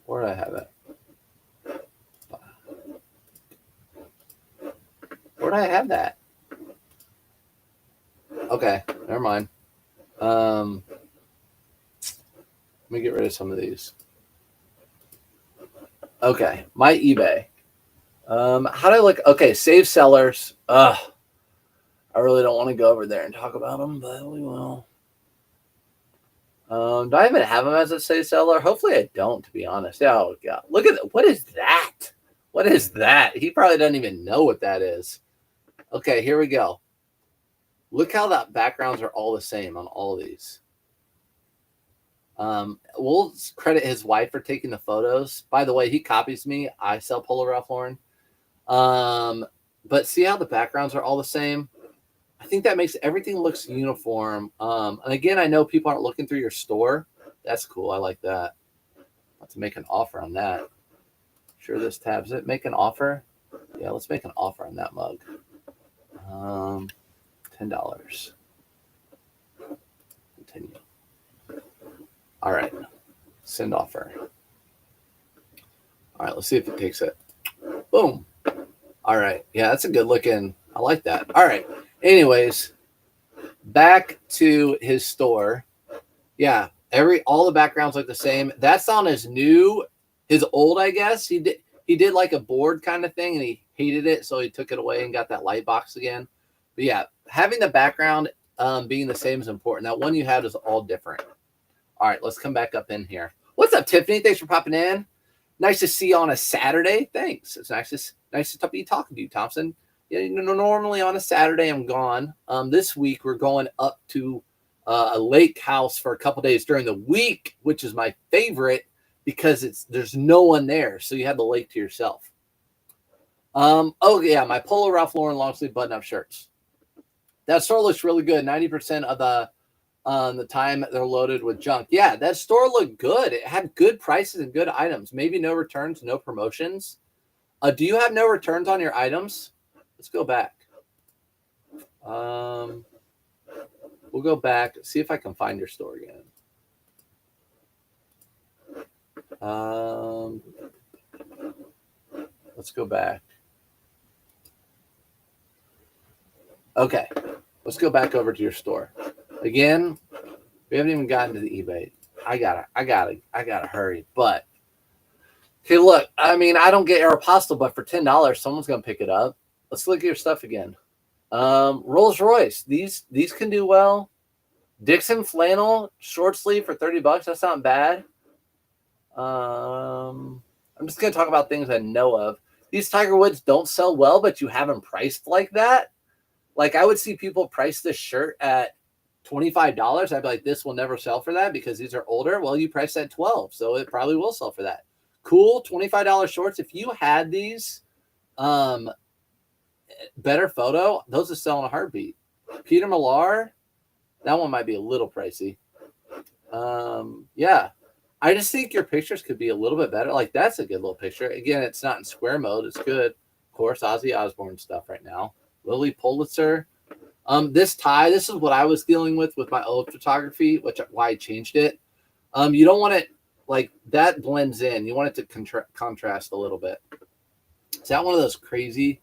Where did I have it? Where did I have that? Okay, never mind. Let me get rid of some of these. Okay, my eBay. How do I look? Okay, save sellers. I really don't want to go over there and talk about them, but we will. Do I even have them as a save seller? Hopefully I don't, to be honest. Oh, God. Look at that. What is that? What is that? He probably doesn't even know what that is. Okay, here we go. Look how that backgrounds are all the same on all of these. We'll credit his wife for taking the photos. By the way, he copies me. I sell Polo Ralph Lauren. But see how the backgrounds are all the same? I think that makes everything looks uniform. And again, I know people aren't looking through your store. That's cool. I like that. Let's make an offer on that. Sure, this tabs it. Make an offer. Yeah, let's make an offer on that mug. $10. Continue. All right. Send offer. All right, let's see if it takes it. Boom. All right. Yeah, that's a good looking. I like that. All right. Anyways, back to his store. Yeah, all the backgrounds look the same. That's on his old, I guess. He did like a board kind of thing and he hated it, so he took it away and got that light box again. But yeah, having the background being the same is important. That one you had is all different. All right, let's come back up in here. What's up, Tiffany? Thanks for popping in. Nice to see you on a Saturday. Thanks. It's nice to be talking to you, Thompson. Yeah, normally on a Saturday I'm gone. This week we're going up to a lake house for a couple days during the week, which is my favorite because there's no one there, so you have the lake to yourself. Oh yeah, my Polo Ralph Lauren long sleeve button up shirts. That store looks really good. 90% of the time they're loaded with junk. Yeah, that store looked good. It had good prices and good items. Maybe no returns, no promotions. Do you have no returns on your items? Let's go back. We'll go back, see if I can find your store again. Let's go back. Okay, let's go back over to your store. Again, we haven't even gotten to the eBay. I gotta hurry. But okay, look, I mean, I don't get Aeropostale, but for $10, someone's gonna pick it up. Let's look at your stuff again. Rolls Royce, these can do well. Dixon flannel short sleeve for $30. That's not bad. I'm just gonna talk about things I know of. These Tiger Woods don't sell well, but you have them priced like that. Like I would see people price this shirt at $25. I'd be like, this will never sell for that because these are older. Well, you priced at $12, so it probably will sell for that. Cool, $25 shorts. If you had these, better photo, those are selling a heartbeat. Peter Millar, that one might be a little pricey. Yeah, I just think your pictures could be a little bit better. Like that's a good little picture. Again, it's not in square mode. It's good. Of course, Ozzy Osbourne stuff right now. Lily Pulitzer. This tie, this is what I was dealing with my old photography, why I changed it. You don't want it like that blends in. You want it to contrast a little bit. Is that one of those crazy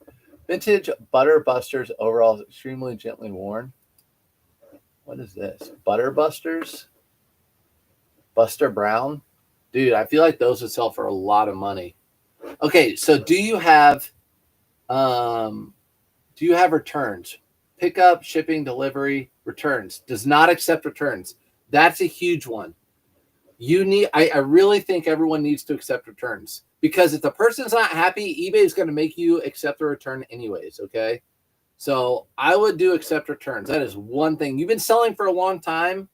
vintage Butter Busters overalls, extremely gently worn? What is this? Butter Busters? Buster Brown? Dude, I feel like those would sell for a lot of money. Okay, so do you have returns? Pickup, shipping, delivery, returns. Does not accept returns. That's a huge one. I really think everyone needs to accept returns because if the person's not happy, eBay is going to make you accept a return anyways, okay? So I would do accept returns. That is one thing. You've been selling for a long time.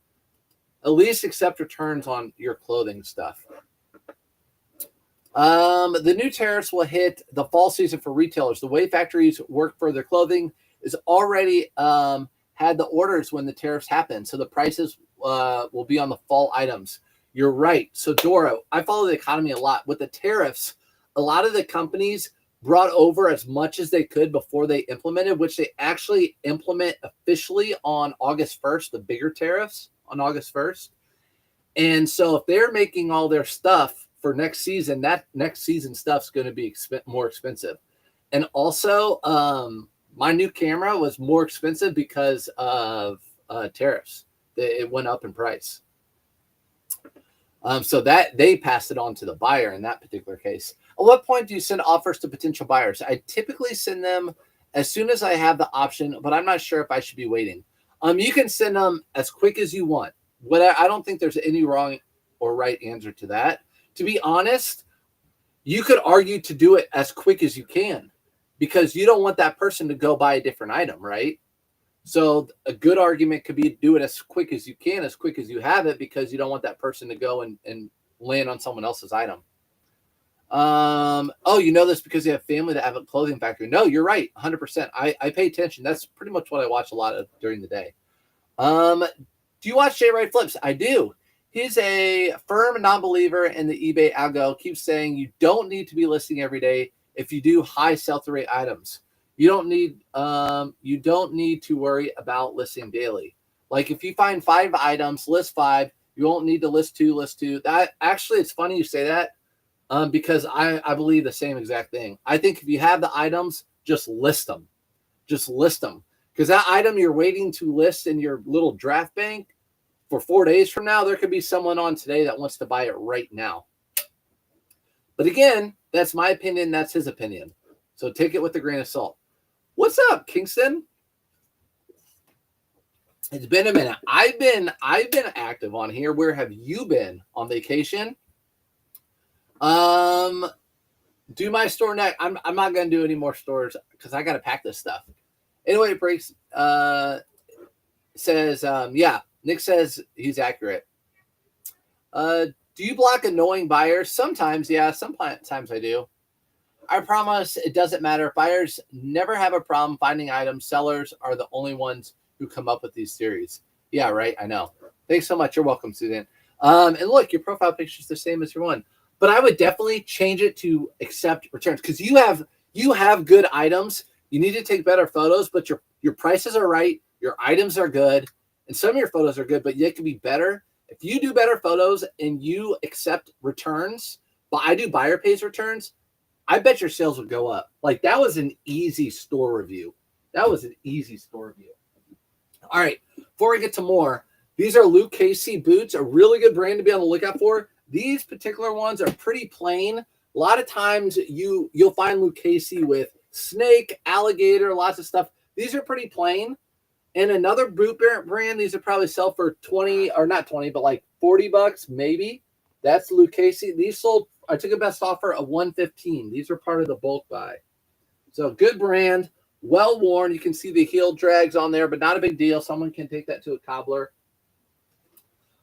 At least accept returns on your clothing stuff. The new tariffs will hit the fall season for retailers. The way factories work for their clothing is already had the orders when the tariffs happen. So the prices will be on the fall items. You're right. So Dora, I follow the economy a lot. With the tariffs, a lot of the companies brought over as much as they could before they implemented, which they actually implement officially on August 1st, the bigger tariffs on August 1st. And so if they're making all their stuff for next season, that next season stuff's going to be more expensive. And also, my new camera was more expensive because of tariffs. It went up in price. So that they passed it on to the buyer in that particular case. At what point do you send offers to potential buyers? I typically send them as soon as I have the option, but I'm not sure if I should be waiting. You can send them as quick as you want. I don't think there's any wrong or right answer to that. To be honest, you could argue to do it as quick as you can because you don't want that person to go buy a different item, right? So a good argument could be do it as quick as you can, as quick as you have it, because you don't want that person to go and land on someone else's item. Oh, you know this because you have family that have a clothing factory. No, you're right, 100%. I pay attention. That's pretty much what I watch a lot of during the day. Do you watch Jay Wright Flips? I do. He's a firm non-believer in the eBay algo. Keeps saying you don't need to be listing every day if you do high sell-through rate items. You don't need to worry about listing daily. Like if you find 5 items, list 5. You won't need to list 2. That actually, it's funny you say that because I believe the same exact thing. I think if you have the items, just list them. Just list them. Because that item you're waiting to list in your little draft bank for 4 days from now, there could be someone on today that wants to buy it right now. But again, that's my opinion. That's his opinion. So take it with a grain of salt. What's up, Kingston? It's been a minute. I've been active on here. Where have you been? On vacation? Do my store next. I'm not gonna do any more stores because I gotta pack this stuff. Anyway, it breaks. Says yeah. Nick says he's accurate. Do you block annoying buyers? Sometimes, yeah. Sometimes I do. I promise it doesn't matter. Buyers never have a problem finding items. Sellers are the only ones who come up with these theories. Yeah, right. I know. Thanks so much. You're welcome, student. And look, your profile picture is the same as your one, but I would definitely change it to accept returns because you have good items. You need to take better photos, but your prices are right. Your items are good, and some of your photos are good, but they can be better. If you do better photos and you accept returns, but I do buyer pays returns, I bet your sales would go up. Like that was an easy store review. That was an easy store review. All right, before we get to more, these are Luke Casey boots, a really good brand to be on the lookout for. These particular ones are pretty plain. A lot of times you'll find Luke Casey with snake, alligator, lots of stuff. These are pretty plain. And another boot brand, these would probably sell for 20 or not 20, but like $40 maybe. That's Luke Casey. These sold, I took a best offer of $115. These are part of the bulk buy. So good brand, well worn. You can see the heel drags on there, but not a big deal. Someone can take that to a cobbler.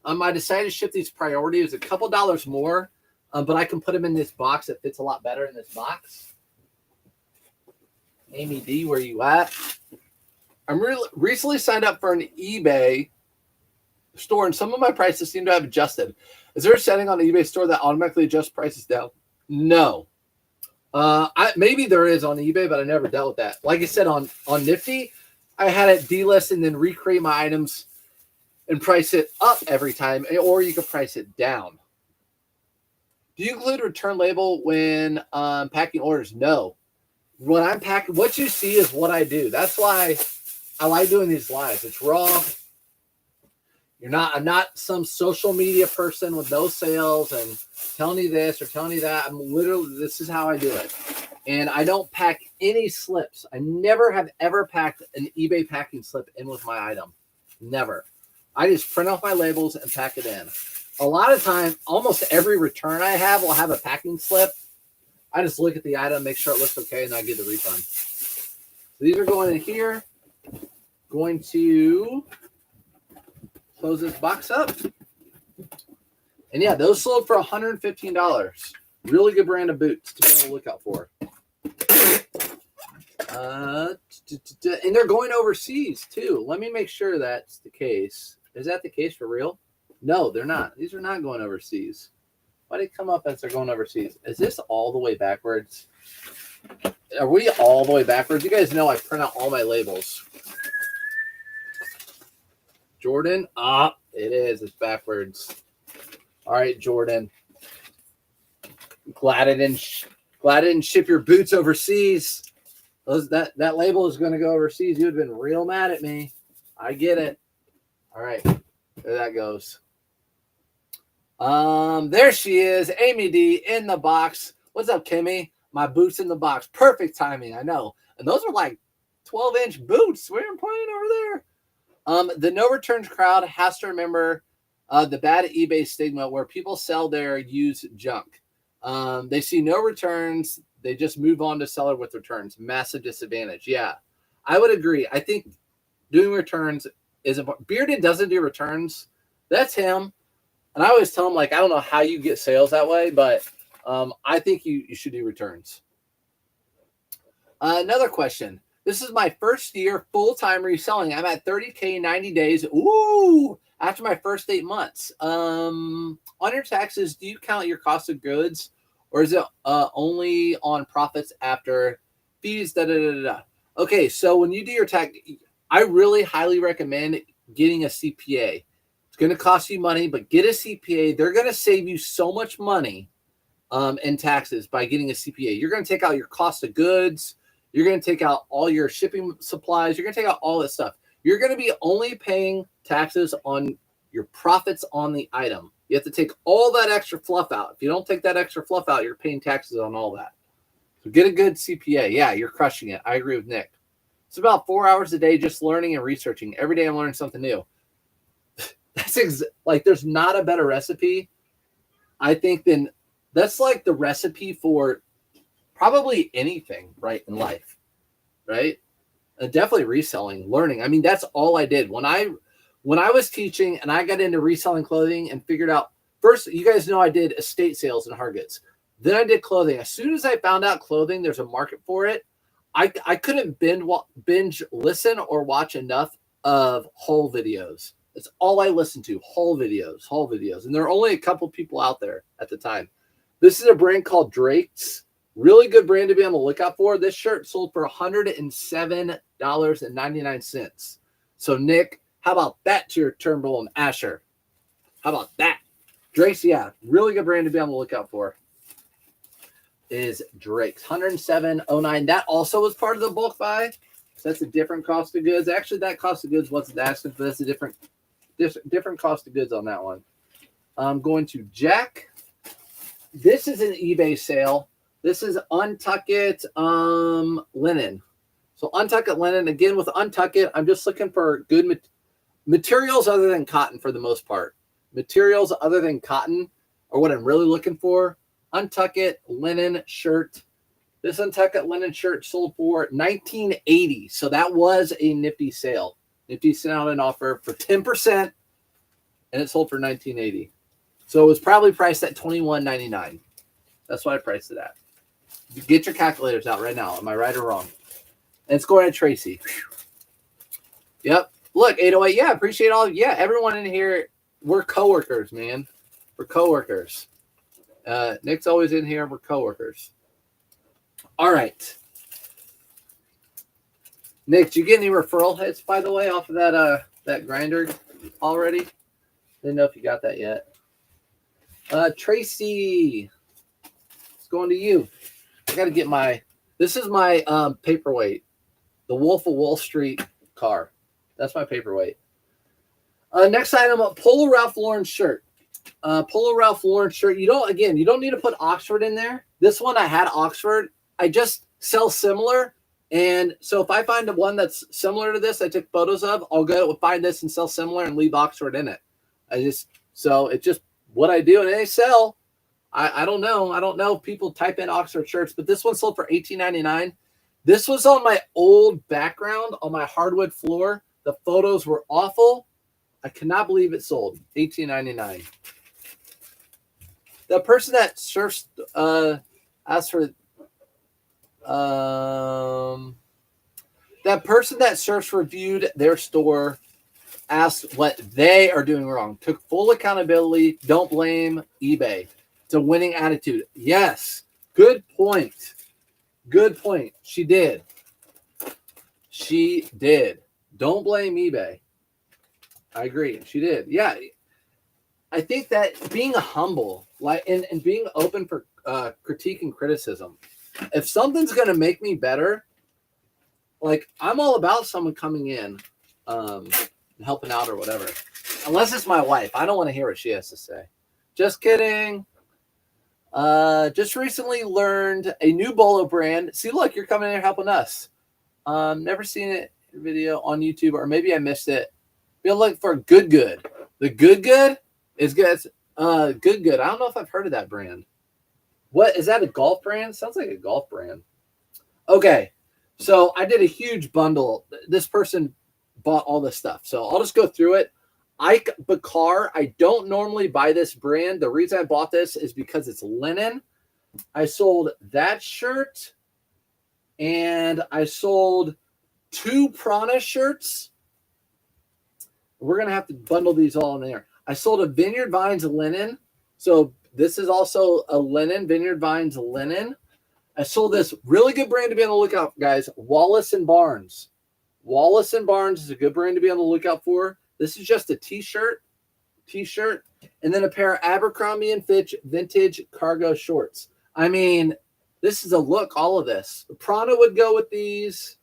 I decided to ship these priority. It was a couple dollars more, but I can put them in this box. It fits a lot better in this box. Amy D, where you at? I'm recently signed up for an eBay store, and some of my prices seem to have adjusted. Is there a setting on the eBay store that automatically adjusts prices down? No. Maybe there is on eBay, but I never dealt with that. Like I said, on Nifty, I had it delist and then recreate my items and price it up every time, or you can price it down. Do you include a return label when packing orders? No. When I'm packing, what you see is what I do. That's why I like doing these lives. It's raw. I'm not some social media person with no sales and telling you this or telling you that. This is how I do it. And I don't pack any slips. I never have ever packed an eBay packing slip in with my item. Never. I just print off my labels and pack it in. A lot of time, almost every return I have will have a packing slip. I just look at the item, make sure it looks okay, and I get the refund. So these are going in here. Going to close this box up. And yeah, those sold for $115. Really good brand of boots to be on the lookout for. And they're going overseas too. Let me make sure that's the case. Is that the case for real? No, they're not. These are not going overseas. Why did it come up as they're going overseas? Is this all the way backwards? Are we all the way backwards? You guys know I print out all my labels. Jordan? It is. It's backwards. All right, Jordan. Glad I didn't ship your boots overseas. That label is going to go overseas. You would have been real mad at me. I get it. All right. There that goes. There she is. Amy D in the box. What's up, Kimmy? My boots in the box. Perfect timing. I know. And those are like 12-inch boots. We're playing over there. The no returns crowd has to remember the bad eBay stigma where people sell their used junk. They see no returns. They just move on to seller with returns. Massive disadvantage. Yeah, I would agree. I think doing returns is important. Bearded doesn't do returns. That's him. And I always tell him, like, I don't know how you get sales that way, but I think you should do returns. Another question. This is my first year full-time reselling. I'm at 30K 90 days. Ooh, after my first 8 months. On your taxes, do you count your cost of goods, or is it only on profits after fees? Okay, so when you do your tax, I really highly recommend getting a CPA. It's going to cost you money, but get a CPA. They're going to save you so much money in taxes by getting a CPA. You're going to take out your cost of goods. You're going to take out all your shipping supplies. You're going to take out all this stuff. You're going to be only paying taxes on your profits on the item. You have to take all that extra fluff out. If you don't take that extra fluff out, you're paying taxes on all that. So get a good CPA. Yeah, you're crushing it. I agree with Nick. It's about 4 hours a day just learning and researching. Every day I'm learning something new. That's like there's not a better recipe, I think, than that's like the recipe for probably anything, right, in life, right? Definitely reselling, learning. I mean, that's all I did when I was teaching and I got into reselling clothing and figured out first. You guys know I did estate sales and hard goods. Then I did clothing. As soon as I found out clothing, there's a market for it. I couldn't binge listen or watch enough of haul videos. It's all I listened to, haul videos. And there are only a couple people out there at the time. This is a brand called Drake's. Really good brand to be on the lookout for. This shirt sold for $107.99. So, Nick, how about that to your Turnbull and Asher? How about that? Drake's, yeah, really good brand to be on the lookout for is Drake's. $107.09. That also was part of the bulk buy. So that's a different cost of goods. Actually, that cost of goods wasn't asking for. That's a different cost of goods on that one. I'm going to Jack. This is an eBay sale. This is Untuck It linen. So Untuck It linen. Again, with Untuck It, I'm just looking for good materials other than cotton for the most part. Materials other than cotton are what I'm really looking for. Untuck It linen shirt. This Untuck It linen shirt sold for $19.80. So that was a Nifty sale. Nifty sent out an offer for 10%, and it sold for $19.80. So it was probably priced at $21.99. That's what I priced it at. Get your calculators out right now. Am I right or wrong? And it's going to Tracy. Yep. Look, 808. Yeah, appreciate all. Yeah, everyone in here. We're coworkers, man. We're coworkers. Nick's always in here. We're coworkers. All right. Nick, did you get any referral hits, by the way, off of that grinder already? Didn't know if you got that yet. Tracy, it's going to you. I got to get this is my paperweight, the Wolf of Wall Street car. That's my paperweight. Next item, Polo Ralph Lauren shirt. Polo Ralph Lauren shirt. You don't need to put Oxford in there. This one I had Oxford. I just sell similar. And so if I find one that's similar to this, I took photos of, I'll go find this and sell similar and leave Oxford in it. It's just what I do, and they sell. I don't know. I don't know if people type in Oxford shirts, but this one sold for $18.99. This was on my old background on my hardwood floor. The photos were awful. I cannot believe it sold. $18.99. The person that surfs asked for that person that search reviewed their store asked what they are doing wrong. Took full accountability. Don't blame eBay. It's a winning attitude. Yes. Good point. Good point. She did. Don't blame eBay. I agree. She did. Yeah. I think that being humble, and being open for critique and criticism. If something's going to make me better, like I'm all about someone coming in, helping out or whatever. Unless it's my wife. I don't want to hear what she has to say. Just kidding. Just recently learned a new bolo brand. See, look, you're coming in here helping us. Never seen it video on YouTube, or maybe I missed it. Be looking for Good Good. The Good Good is good. Good Good. I don't know if I've heard of that brand. What is that? A golf brand? Sounds like a golf brand. Okay, so I did a huge bundle. This person bought all this stuff, so I'll just go through it. Ike Bakar. I don't normally buy this brand. The reason I bought this is because it's linen. I sold that shirt, and I sold 2 Prana shirts. We're going to have to bundle these all in there. I sold a Vineyard Vines linen. So this is also a linen, Vineyard Vines linen. I sold this really good brand to be on the lookout, guys. Wallace & Barnes. Wallace & Barnes is a good brand to be on the lookout for. This is just a t-shirt, and then a pair of Abercrombie & Fitch vintage cargo shorts. I mean, this is a look, all of this. The Prana would go with these.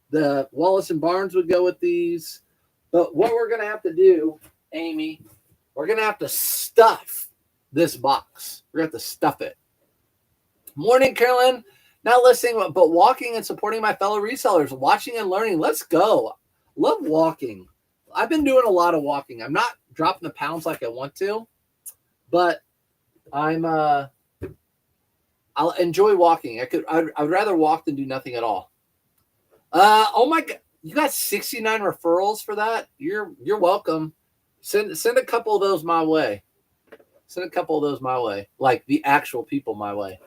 The Wallace & Barnes would go with these. But what we're going to have to do, Amy, we're going to have to stuff this box. We're going to have to stuff it. Morning, Carolyn. Not listening, but walking and supporting my fellow resellers, watching and learning. Let's go. Love walking. I've been doing a lot of walking. I'm not dropping the pounds like I want to, but I'll enjoy walking. I'd rather walk than do nothing at all. Oh my God. You got 69 referrals for that? You're welcome. Send a couple of those my way. Send a couple of those my way. Like the actual people my way.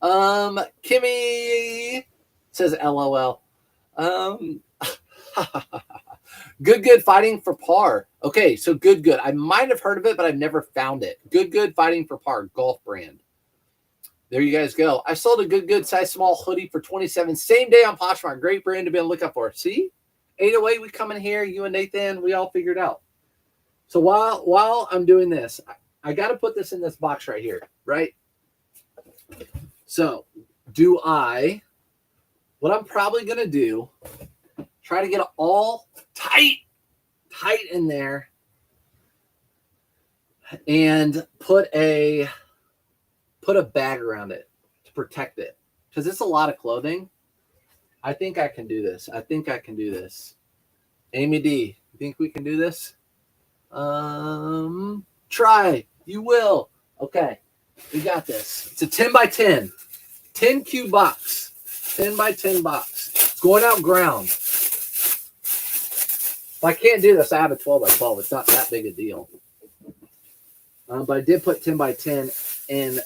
Kimmy says LOL. Good fighting for par. Okay, so good. I might have heard of it, but I've never found it. Good fighting for par golf brand. There you guys go. I sold a good size small hoodie for $27 same day on Poshmark. Great brand to be on the lookout for. See, 808, we come in here. You and Nathan, we all figured out. So while I'm doing this, I got to put this in this box right here, right? So what I'm probably going to do, try to get it all tight in there and put a bag around it to protect it because it's a lot of clothing. I think I can do this. Amy D, you think we can do this? Try. You will. Okay. We got this. It's a 10 by 10. 10 cube box. 10 by 10 box. It's going out ground. If I can't do this, I have a 12 by 12. It's not that big a deal. But I did put 10 by 10 in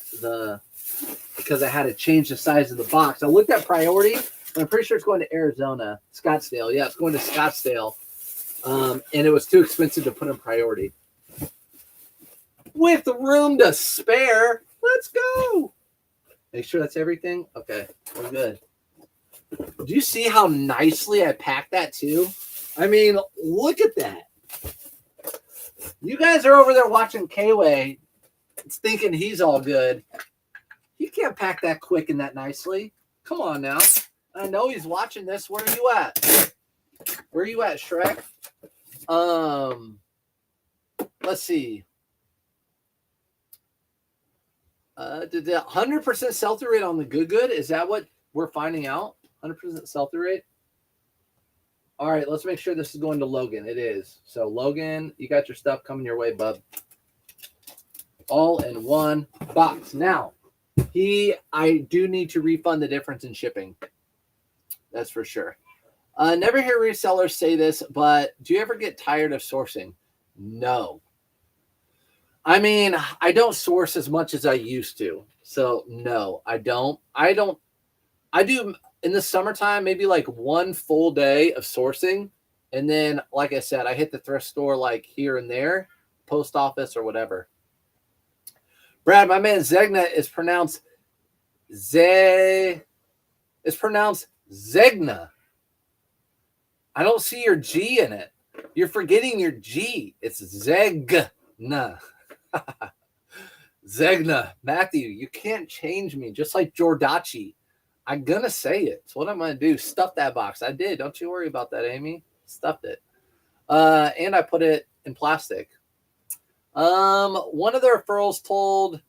because I had to change the size of the box. I looked at priority, and I'm pretty sure it's going to Arizona, Scottsdale. Yeah, it's going to Scottsdale. And it was too expensive to put in priority. With room to spare, let's go. Make sure that's everything. Okay, we're good. Do you see how nicely I packed that too? I mean, look at that. You guys are over there watching K-Way thinking he's all good. He can't pack that quick and that nicely. Come on now. I know he's watching this. Where are you at? Where are you at, Shrek? Let's see. Did the 100% sell-through rate on the good? Is that what we're finding out? 100% sell-through rate? All right, let's make sure this is going to Logan. It is. So, Logan, you got your stuff coming your way, bub. All in one box. Now, I do need to refund the difference in shipping. That's for sure. Never hear resellers say this, but do you ever get tired of sourcing? No. I mean, I don't source as much as I used to. So, no, I don't. I do in the summertime, maybe like one full day of sourcing. And then, like I said, I hit the thrift store like here and there, post office or whatever. Brad, my man Zegna is pronounced Zegna. I don't see your G in it. You're forgetting your G. It's Zegna. Zegna. Matthew, you can't change me. Just like Jordachi. I'm going to say it. It's what I'm going to do. Stuff that box. I did. Don't you worry about that, Amy. Stuffed it. And I put it in plastic. One of the referrals told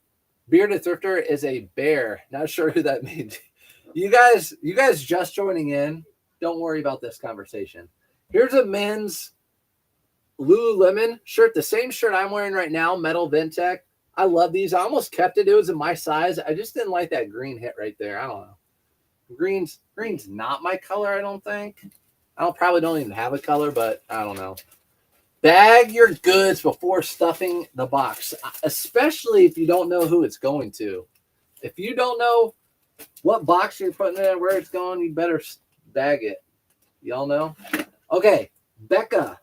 Bearded Thrifter is a bear. Not sure who that means. You guys just joining in. Don't worry about this conversation. Here's a men's Lululemon shirt. The same shirt I'm wearing right now, Metal Ventec. I love these. I almost kept it. It was in my size. I just didn't like that green hit right there. I don't know. Green's not my color, I don't think. I probably don't even have a color, but I don't know. Bag your goods before stuffing the box, especially if you don't know who it's going to. If you don't know what box you're putting in, where it's going, you better bag it. Y'all know? Okay, Becca.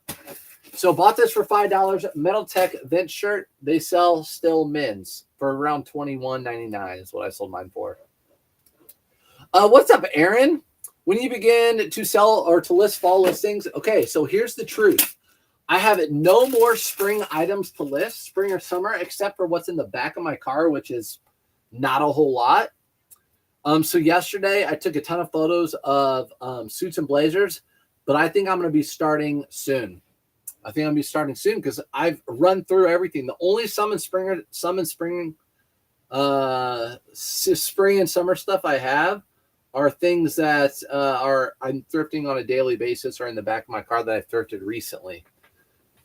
So bought this for $5. Metal Tech Vent shirt. They sell still men's for around $21.99 is what I sold mine for. What's up, Aaron? When you begin to sell or to list fall listings, okay, so here's the truth. I have no more spring items to list, spring or summer, except for what's in the back of my car, which is not a whole lot. So yesterday I took a ton of photos of suits and blazers, but I think I'm going to be starting soon. Because I've run through everything. The only spring and summer stuff I have are things that I'm thrifting on a daily basis or in the back of my car that I've thrifted recently.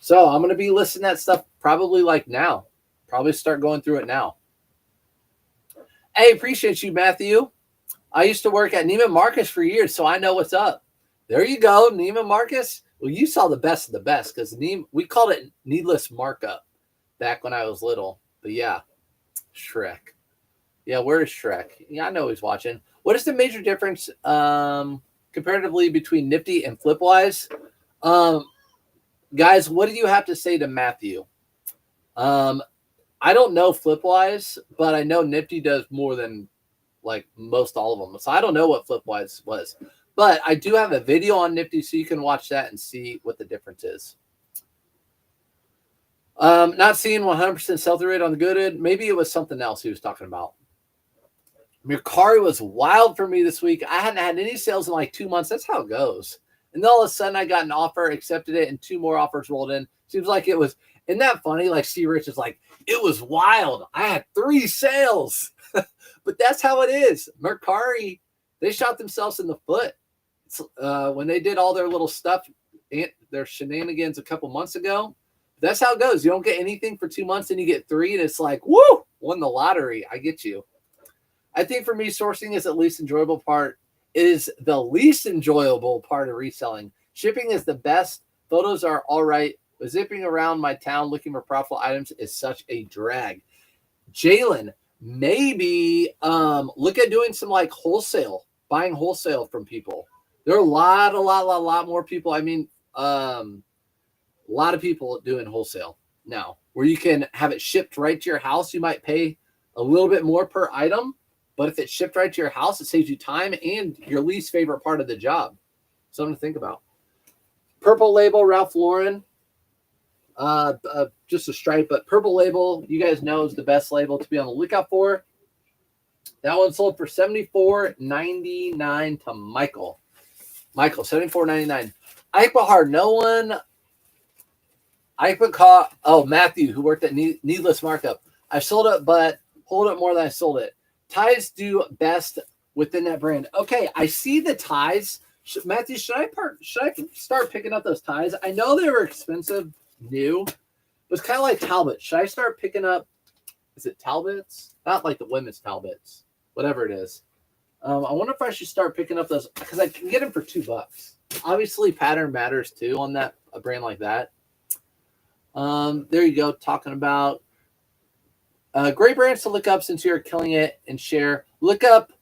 So I'm going to be listing that stuff probably like now. Probably start going through it now. Hey, appreciate you, Matthew. I used to work at Neiman Marcus for years, so I know what's up. There you go, Neiman Marcus. Well, you saw the best of the best because we called it needless markup back when I was little. But yeah, Shrek. Yeah, where is Shrek? Yeah, I know he's watching. What is the major difference comparatively between Nifty and Flipwise? Guys, what do you have to say to Matthew? I don't know Flipwise, but I know Nifty does more than like most all of them. So I don't know what Flipwise was. But I do have a video on Nifty, so you can watch that and see what the difference is. Not seeing 100% sell-through rate on the Gooded. Maybe it was something else he was talking about. Mercari was wild for me this week. I hadn't had any sales in like 2 months. That's how it goes. And then all of a sudden I got an offer, accepted it, and 2 more offers rolled in. Seems like it was, isn't that funny? Like C. Rich is like, it was wild. I had 3 sales. But that's how it is. Mercari, they shot themselves in the foot. When they did all their little stuff, their shenanigans a couple months ago. That's how it goes. You don't get anything for 2 months and you get 3, and it's like, woo, won the lottery. I get you. I think for me, sourcing is the least enjoyable part. It is the least enjoyable part of reselling. Shipping is the best. Photos are all right, but zipping around my town looking for profitable items is such a drag. Jalen, maybe look at doing some like wholesale, buying wholesale from people. There are a lot more people. I mean, a lot of people doing wholesale now where you can have it shipped right to your house. You might pay a little bit more per item, but if it's shipped right to your house, it saves you time and your least favorite part of the job. Something to think about. Purple Label, Ralph Lauren. Just a stripe, but Purple Label, you guys know, is the best label to be on the lookout for. That one sold for $74.99 to Michael. Michael, $74.99. Ipahar, no one. Matthew, who worked at Needless Markup. I sold it, but hold it more than I sold it. Ties do best within that brand. Okay, I see the ties. Matthew, should I start picking up those ties? I know they were expensive, new. It was kind of like Talbot. Should I start picking up, is it Talbots? Not like the women's Talbots, whatever it is. I wonder if I should start picking up those because I can get them for $2. Obviously, pattern matters too on that a brand like that. There you go, talking about great brands to look up since you're killing it and share. Look up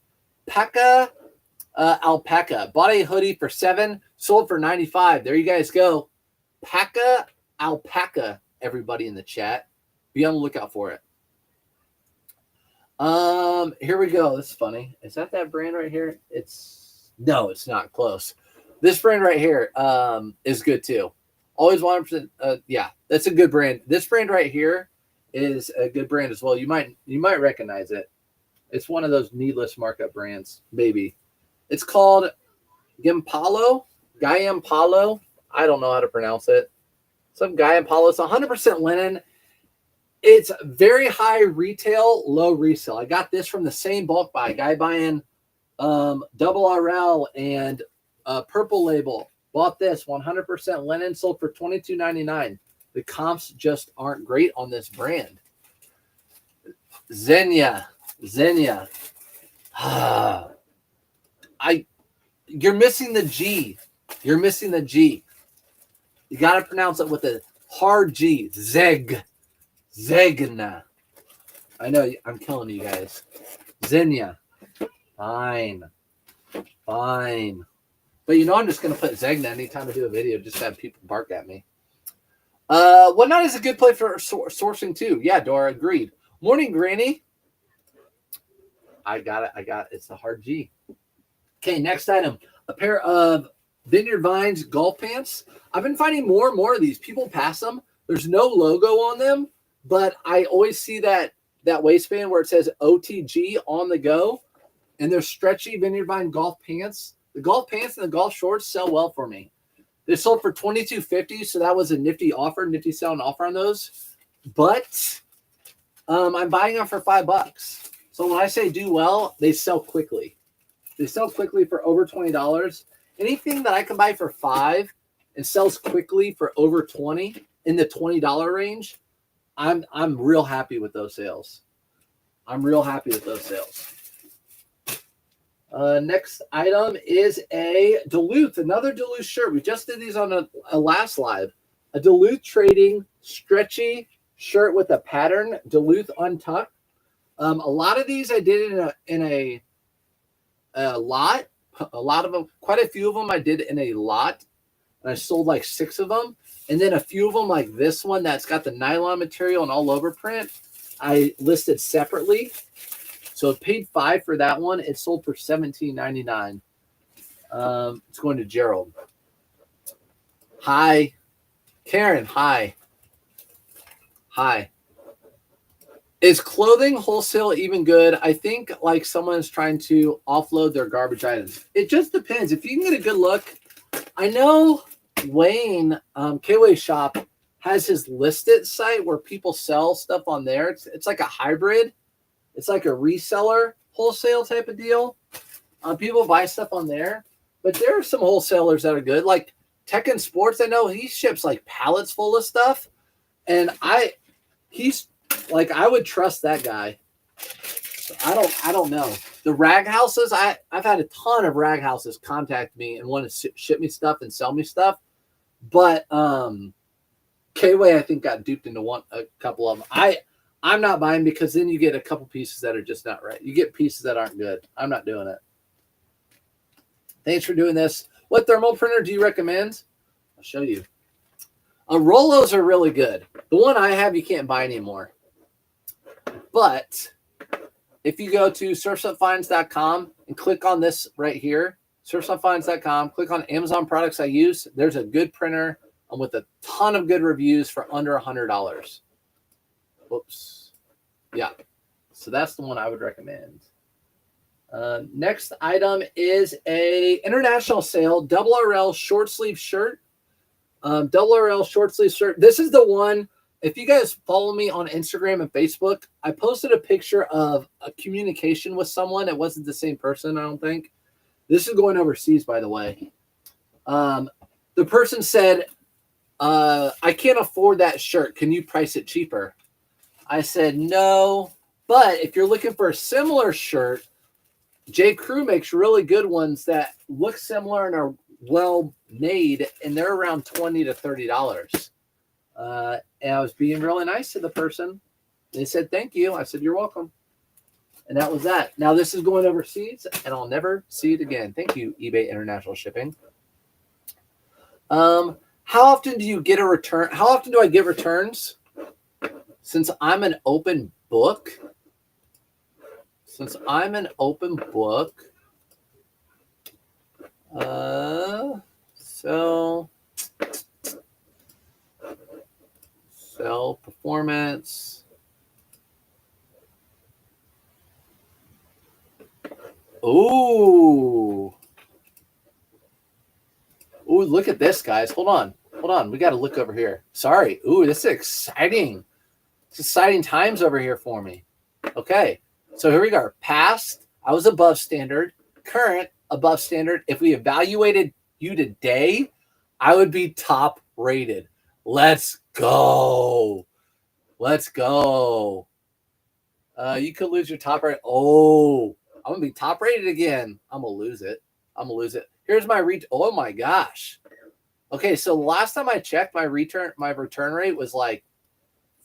Paca Alpaca. Bought a hoodie for $7, sold for $95. There you guys go. Paca Alpaca, everybody in the chat. Be on the lookout for it. Here we go. This is funny. Is that brand right here? No, it's not close. This brand right here is good too. Always 100%. Yeah, that's a good brand. This brand right here is a good brand as well. You might recognize it. It's one of those needless markup brands, maybe. It's called Giampalo. I don't know how to pronounce it. Some Giampalo. It's 100% linen. It's very high retail, low resale. I got this from the same bulk buy. Guy buying Double RL and Purple Label. Bought this 100% linen, sold for $22.99. The comps just aren't great on this brand. Xenia. You're missing the G. You got to pronounce it with a hard G. Zegna. I know I'm killing you guys. Xenia. Fine. But you know I'm just going to put Zegna anytime I do a video just to have people bark at me. Whatnot is a good place for sourcing too. Yeah, Dora, agreed. Morning, Granny. I got it. It's the hard G. Okay, next item. A pair of Vineyard Vines golf pants. I've been finding more and more of these. People pass them. There's no logo on them, but I always see that waistband where it says OTG on the go. And they're stretchy Vineyard Vine golf pants. The golf pants and the golf shorts sell well for me. They sold for $22.50, so that was a Nifty offer. Nifty selling offer on those. But I'm buying them for $5. So when I say do well, they sell quickly. They sell quickly for over $20. Anything that I can buy for $5 and sells quickly for over 20 in the $20 range, I'm real happy with those sales. I'm real happy with those sales. Next item is a Duluth, another Duluth shirt. We just did these on a last live. A Duluth Trading stretchy shirt with a pattern, Duluth Untucked. A lot of these I did in a lot. A lot of them, quite a few of them I did in a lot. And I sold like 6 of them. And then a few of them like this one that's got the nylon material and all over print, I listed separately. So I paid $5 for that one. It sold for $17.99. It's going to Gerald. Hi. Karen, hi. Hi. Is clothing wholesale even good? I think like someone's trying to offload their garbage items. It just depends. If you can get a good look. I know Wayne, K-Way Shop, has his listed site where people sell stuff on there. It's like a hybrid. It's like a reseller wholesale type of deal. People buy stuff on there. But there are some wholesalers that are good. Like Tech and Sports, I know he ships like pallets full of stuff. And he's like, I would trust that guy. So I don't know. The rag houses, I've had a ton of rag houses contact me and want to ship me stuff and sell me stuff. But K-Way, I think, got duped into a couple of them. I'm not buying because then you get a couple pieces that are just not right. You get pieces that aren't good. I'm not doing it. Thanks for doing this. What thermal printer do you recommend? I'll show you. Rollos are really good. The one I have, you can't buy anymore. But if you go to surfsupfinds.com and click on this right here, surfsupfinds.com, click on Amazon products I use, there's a good printer with a ton of good reviews for under $100. Whoops. Yeah. So that's the one I would recommend. Next item is a international sale, double RL short sleeve shirt. Double RL short sleeve shirt. This is the one, if you guys follow me on Instagram and Facebook, I posted a picture of a communication with someone. It wasn't the same person, I don't think. This is going overseas, by the way. The person said, I can't afford that shirt. Can you price it cheaper? I said, no, but if you're looking for a similar shirt, J. Crew makes really good ones that look similar and are well made, and they're around $20 to $30. And I was being really nice to the person. They said, thank you. I said, you're welcome. And that was that. Now this is going overseas, and I'll never see it again. Thank you, eBay International Shipping. How often do you get a return? How often do I get returns? Since I'm an open book, so sell performance. Ooh, look at this, guys. Hold on. We got to look over here. Sorry. Ooh, this is exciting. It's exciting times over here for me. Okay, so here we go. Past, I was above standard. Current, above standard. If we evaluated you today, I would be top rated. Let's go. You could lose your top rate. Oh, I'm going to be top rated again. I'm going to lose it. Here's my oh my gosh. Okay, so last time I checked, my return rate was like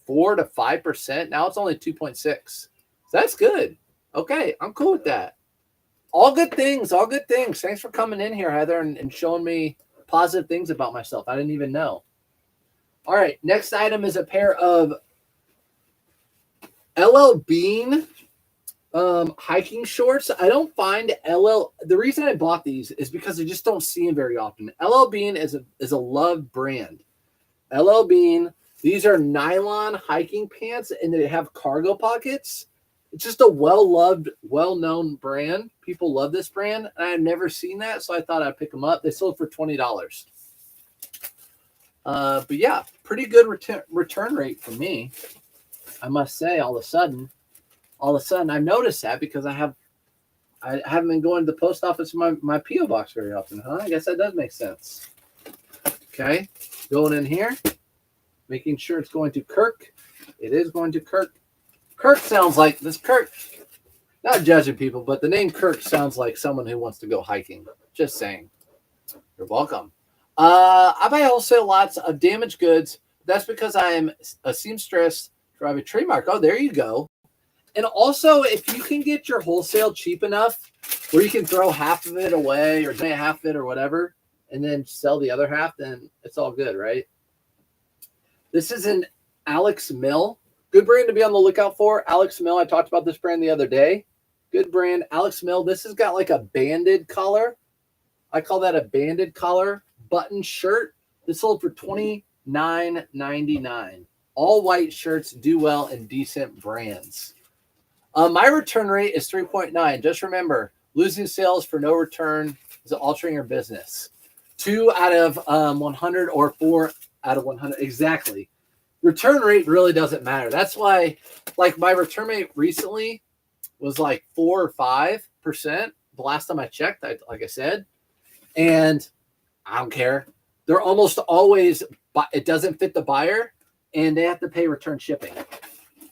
4 to 5%. Now it's only 2.6. So that's good. Okay, I'm cool with that. All good things. Thanks for coming in here, Heather, and showing me positive things about myself. I didn't even know. All right, next item is a pair of LL Bean hiking shorts. I don't find the reason I bought these is because I just don't see them very often. LL Bean is a loved brand. LL Bean, these are nylon hiking pants, and they have cargo pockets. It's just a well-loved, well-known brand. People love this brand, and I've never seen that, so I thought I'd pick them up. They sold for $20. But yeah, pretty good return rate for me, I must say. All of a sudden, I noticed that because I I haven't been going to the post office in my P.O. box very often, huh? I guess that does make sense. Okay, going in here, making sure it's going to Kirk. It is going to Kirk. Kirk sounds like this Kirk. Not judging people, but the name Kirk sounds like someone who wants to go hiking. Just saying. You're welcome. I buy wholesale lots of damaged goods. That's because I am a seamstress. I have a trademark. Oh, there you go. And also, if you can get your wholesale cheap enough where you can throw half of it away or donate half of it or whatever, and then sell the other half, then it's all good, right? This is an Alex Mill. Good brand to be on the lookout for. Alex Mill. I talked about this brand the other day. Good brand. Alex Mill. This has got like a banded collar. I call that a banded collar button shirt. This sold for $29.99. All white shirts do well in decent brands. My return rate is 3.9. Just remember, losing sales for no return is altering your business. 2 out of 100 or 4 out of 100. Exactly. Return rate really doesn't matter. That's why, like, my return rate recently was like 4 or 5%. The last time I checked, like I said, and I don't care. They're almost always, it doesn't fit the buyer, and they have to pay return shipping.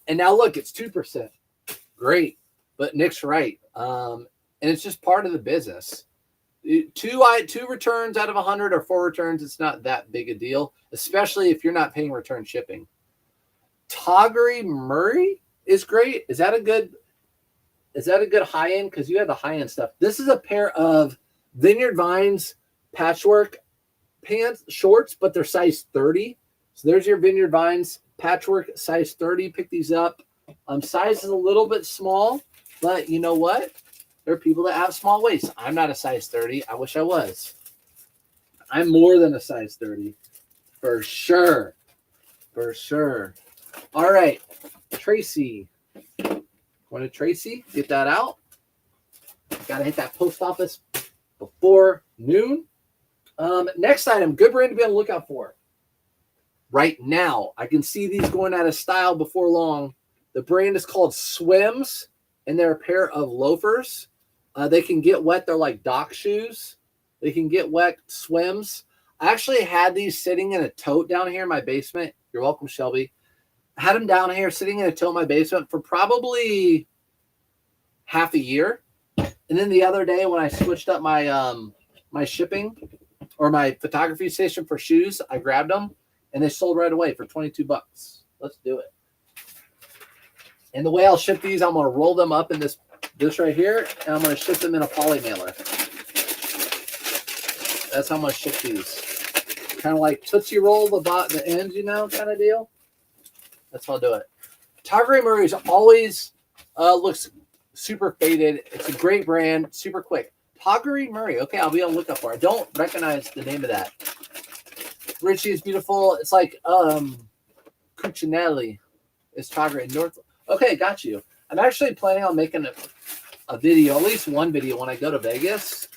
And now look, it's 2%. Great, but Nick's right. And it's just part of the business. Two returns out of 100 or 4 returns, it's not that big a deal, especially if you're not paying return shipping. Toggery Murray is great. Is that a good high end? Because you have the high end stuff. This is a pair of Vineyard Vines patchwork pants, shorts, but they're size 30. So there's your Vineyard Vines patchwork size 30. Pick these up. Size is a little bit small, but you know what? There are people that have small waists. I'm not a size 30. I wish I was. I'm more than a size 30. For sure. For sure. All right. Tracy. Going to Tracy. Get that out. Got to hit that post office before noon. Next item. Good brand to be on the lookout for. Right now. I can see these going out of style before long. The brand is called Swims, and they're a pair of loafers. They can get wet. They're like dock shoes. They can get wet. Swims. I actually had these sitting in a tote down here in my basement. You're welcome, Shelby. I had them down here sitting in a tote in my basement for probably half a year. And then the other day when I switched up my my shipping or my photography station for shoes, I grabbed them, and they sold right away for $22. Let's do it. And the way I'll ship these, I'm going to roll them up in this right here, and I'm going to ship them in a poly mailer. That's how I'm going to ship these. Kind of like Tootsie Roll the ends, you know, kind of deal. That's how I'll do it. Toggery Murray's always looks super faded. It's a great brand, super quick. Toggery Murray. Okay, I'll be on the lookout for it. I don't recognize the name of that. Richie is beautiful. It's like Cucinelli. It's Toggery North. Okay, got you. I'm actually planning on making a video, at least one video when I go to Vegas.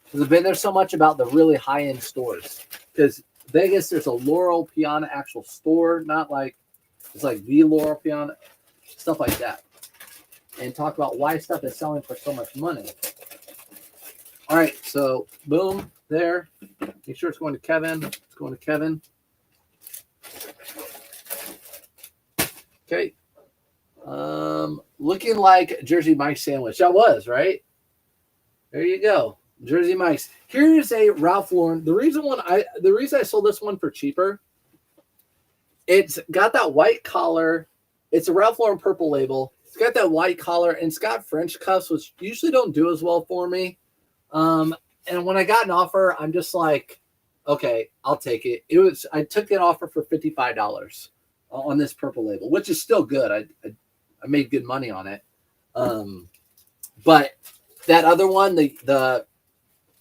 Because I've been there so much about the really high-end stores. Because Vegas, there's a Laurel Piana actual store, not like, it's like the Laurel Piana, stuff like that. And talk about why stuff is selling for so much money. All right, so boom, there. Make sure it's going to Kevin. It's going to Kevin. Okay. Looking like Jersey Mike's sandwich. That was, right? There you go. Jersey Mike's. Here's a Ralph Lauren. The reason I sold this one for cheaper, it's got that white collar. It's a Ralph Lauren purple label. It's got that white collar, and it's got French cuffs, which usually don't do as well for me. And when I got an offer, I'm just like, okay, I'll take it. I took an offer for $55 on this purple label, which is still good. I made good money on it. But that other one, the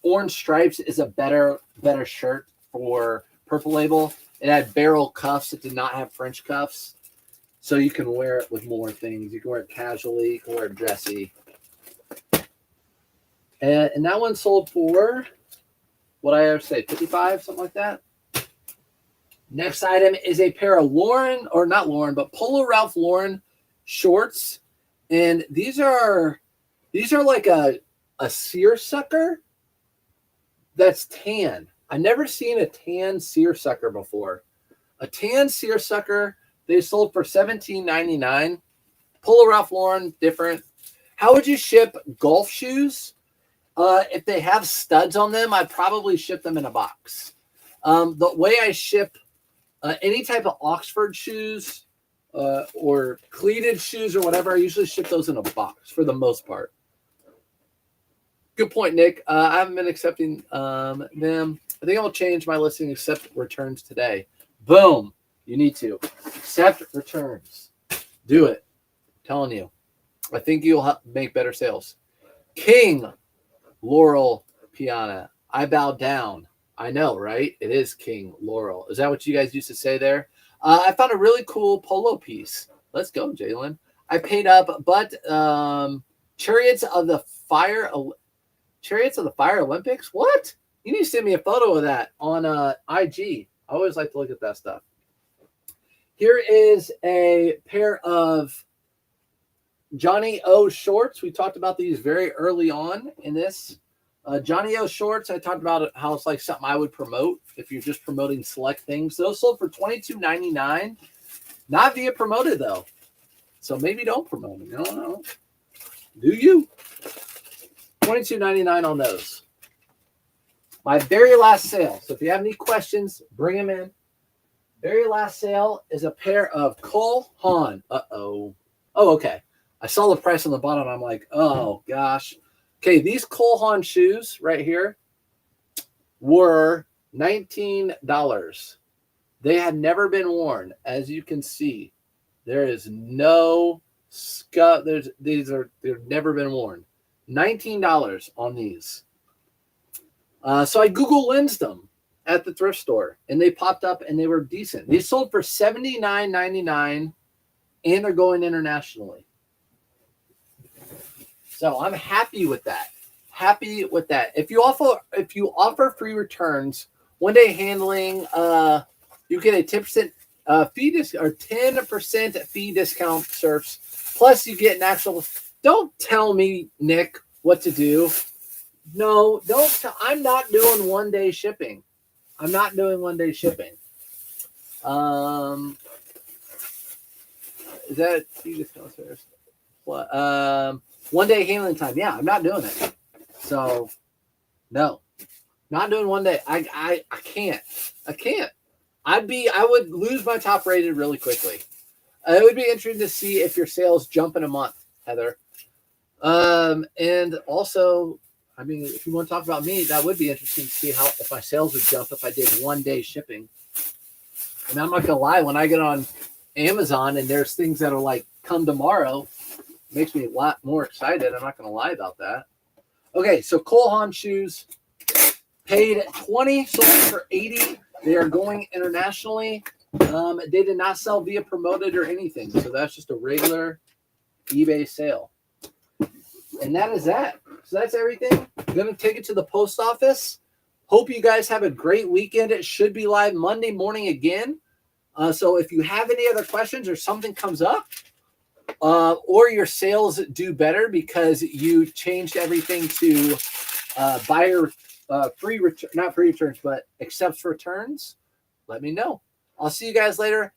orange stripes, is a better shirt for purple label. It had barrel cuffs. It did not have French cuffs. So you can wear it with more things. You can wear it casually. You can wear it dressy. And that one sold for, what I ever say, 55, something like that. Next item is a pair of Polo Ralph Lauren shorts. And these are like a a seersucker that's tan. I've never seen a tan seersucker before. A tan seersucker, they sold for $17.99. Polo Ralph Lauren, different. How would you ship golf shoes? If they have studs on them, I'd probably ship them in a box. The way I ship any type of Oxford shoes or cleated shoes or whatever, I usually ship those in a box for the most part. Good point, Nick. I haven't been accepting them. I think I'll change my listing accept returns today. Boom. You need to accept returns. Do it. I'm telling you. I think you'll make better sales. King Laurel Piana. I bow down. I know, right? It is King Laurel. Is that what you guys used to say there? I found a really cool polo piece. Let's go, Jalen. I paid up, but Chariots of the Fire Olympics? What? You need to send me a photo of that on IG. I always like to look at that stuff. Here is a pair of Johnny O shorts. We talked about these very early on in this. Johnny O shorts, I talked about how it's like something I would promote if you're just promoting select things. Those sold for $22.99. Not via promoted, though. So maybe don't promote them. I don't know. Do you? $22.99 on those. My very last sale. So if you have any questions, bring them in. Very last sale is a pair of Cole Haan. Uh-oh. Oh, okay. I saw the price on the bottom. I'm like, oh, gosh. Okay, these Cole Haan shoes right here were $19. They had never been worn. As you can see, there is no scuff. They've never been worn. $19 on these. So I Google lensed them at the thrift store, and they popped up, and they were decent. They sold for $79.99, and they're going internationally. So I'm happy with that. Happy with that. If you offer free returns, one day handling, you get a 10% fee discount or 10% fee discount surfs. Plus, you get an actual. Don't tell me, Nick, what to do. No, don't. I'm not doing one day shipping. I'm not doing one day shipping. Is that fee discount surfs? What? 1 day handling time. Yeah, I'm not doing it. So, no, not doing 1 day. I can't. I can't. I would lose my top rated really quickly. It would be interesting to see if your sales jump in a month, Heather. And also, I mean, if you want to talk about me, that would be interesting to see if my sales would jump if I did 1 day shipping. And I'm not gonna lie, when I get on Amazon and there's things that are like come tomorrow. Makes me a lot more excited. I'm not going to lie about that. Okay, so Cole Haan shoes paid $20, sold for $80. They are going internationally. They did not sell via promoted or anything, so that's just a regular eBay sale. And that is that. So that's everything. I'm going to take it to the post office. Hope you guys have a great weekend. It should be live Monday morning again. So if you have any other questions or something comes up, or your sales do better because you changed everything to buyer free return, not free returns, but accepts returns, let me know. I'll see you guys later.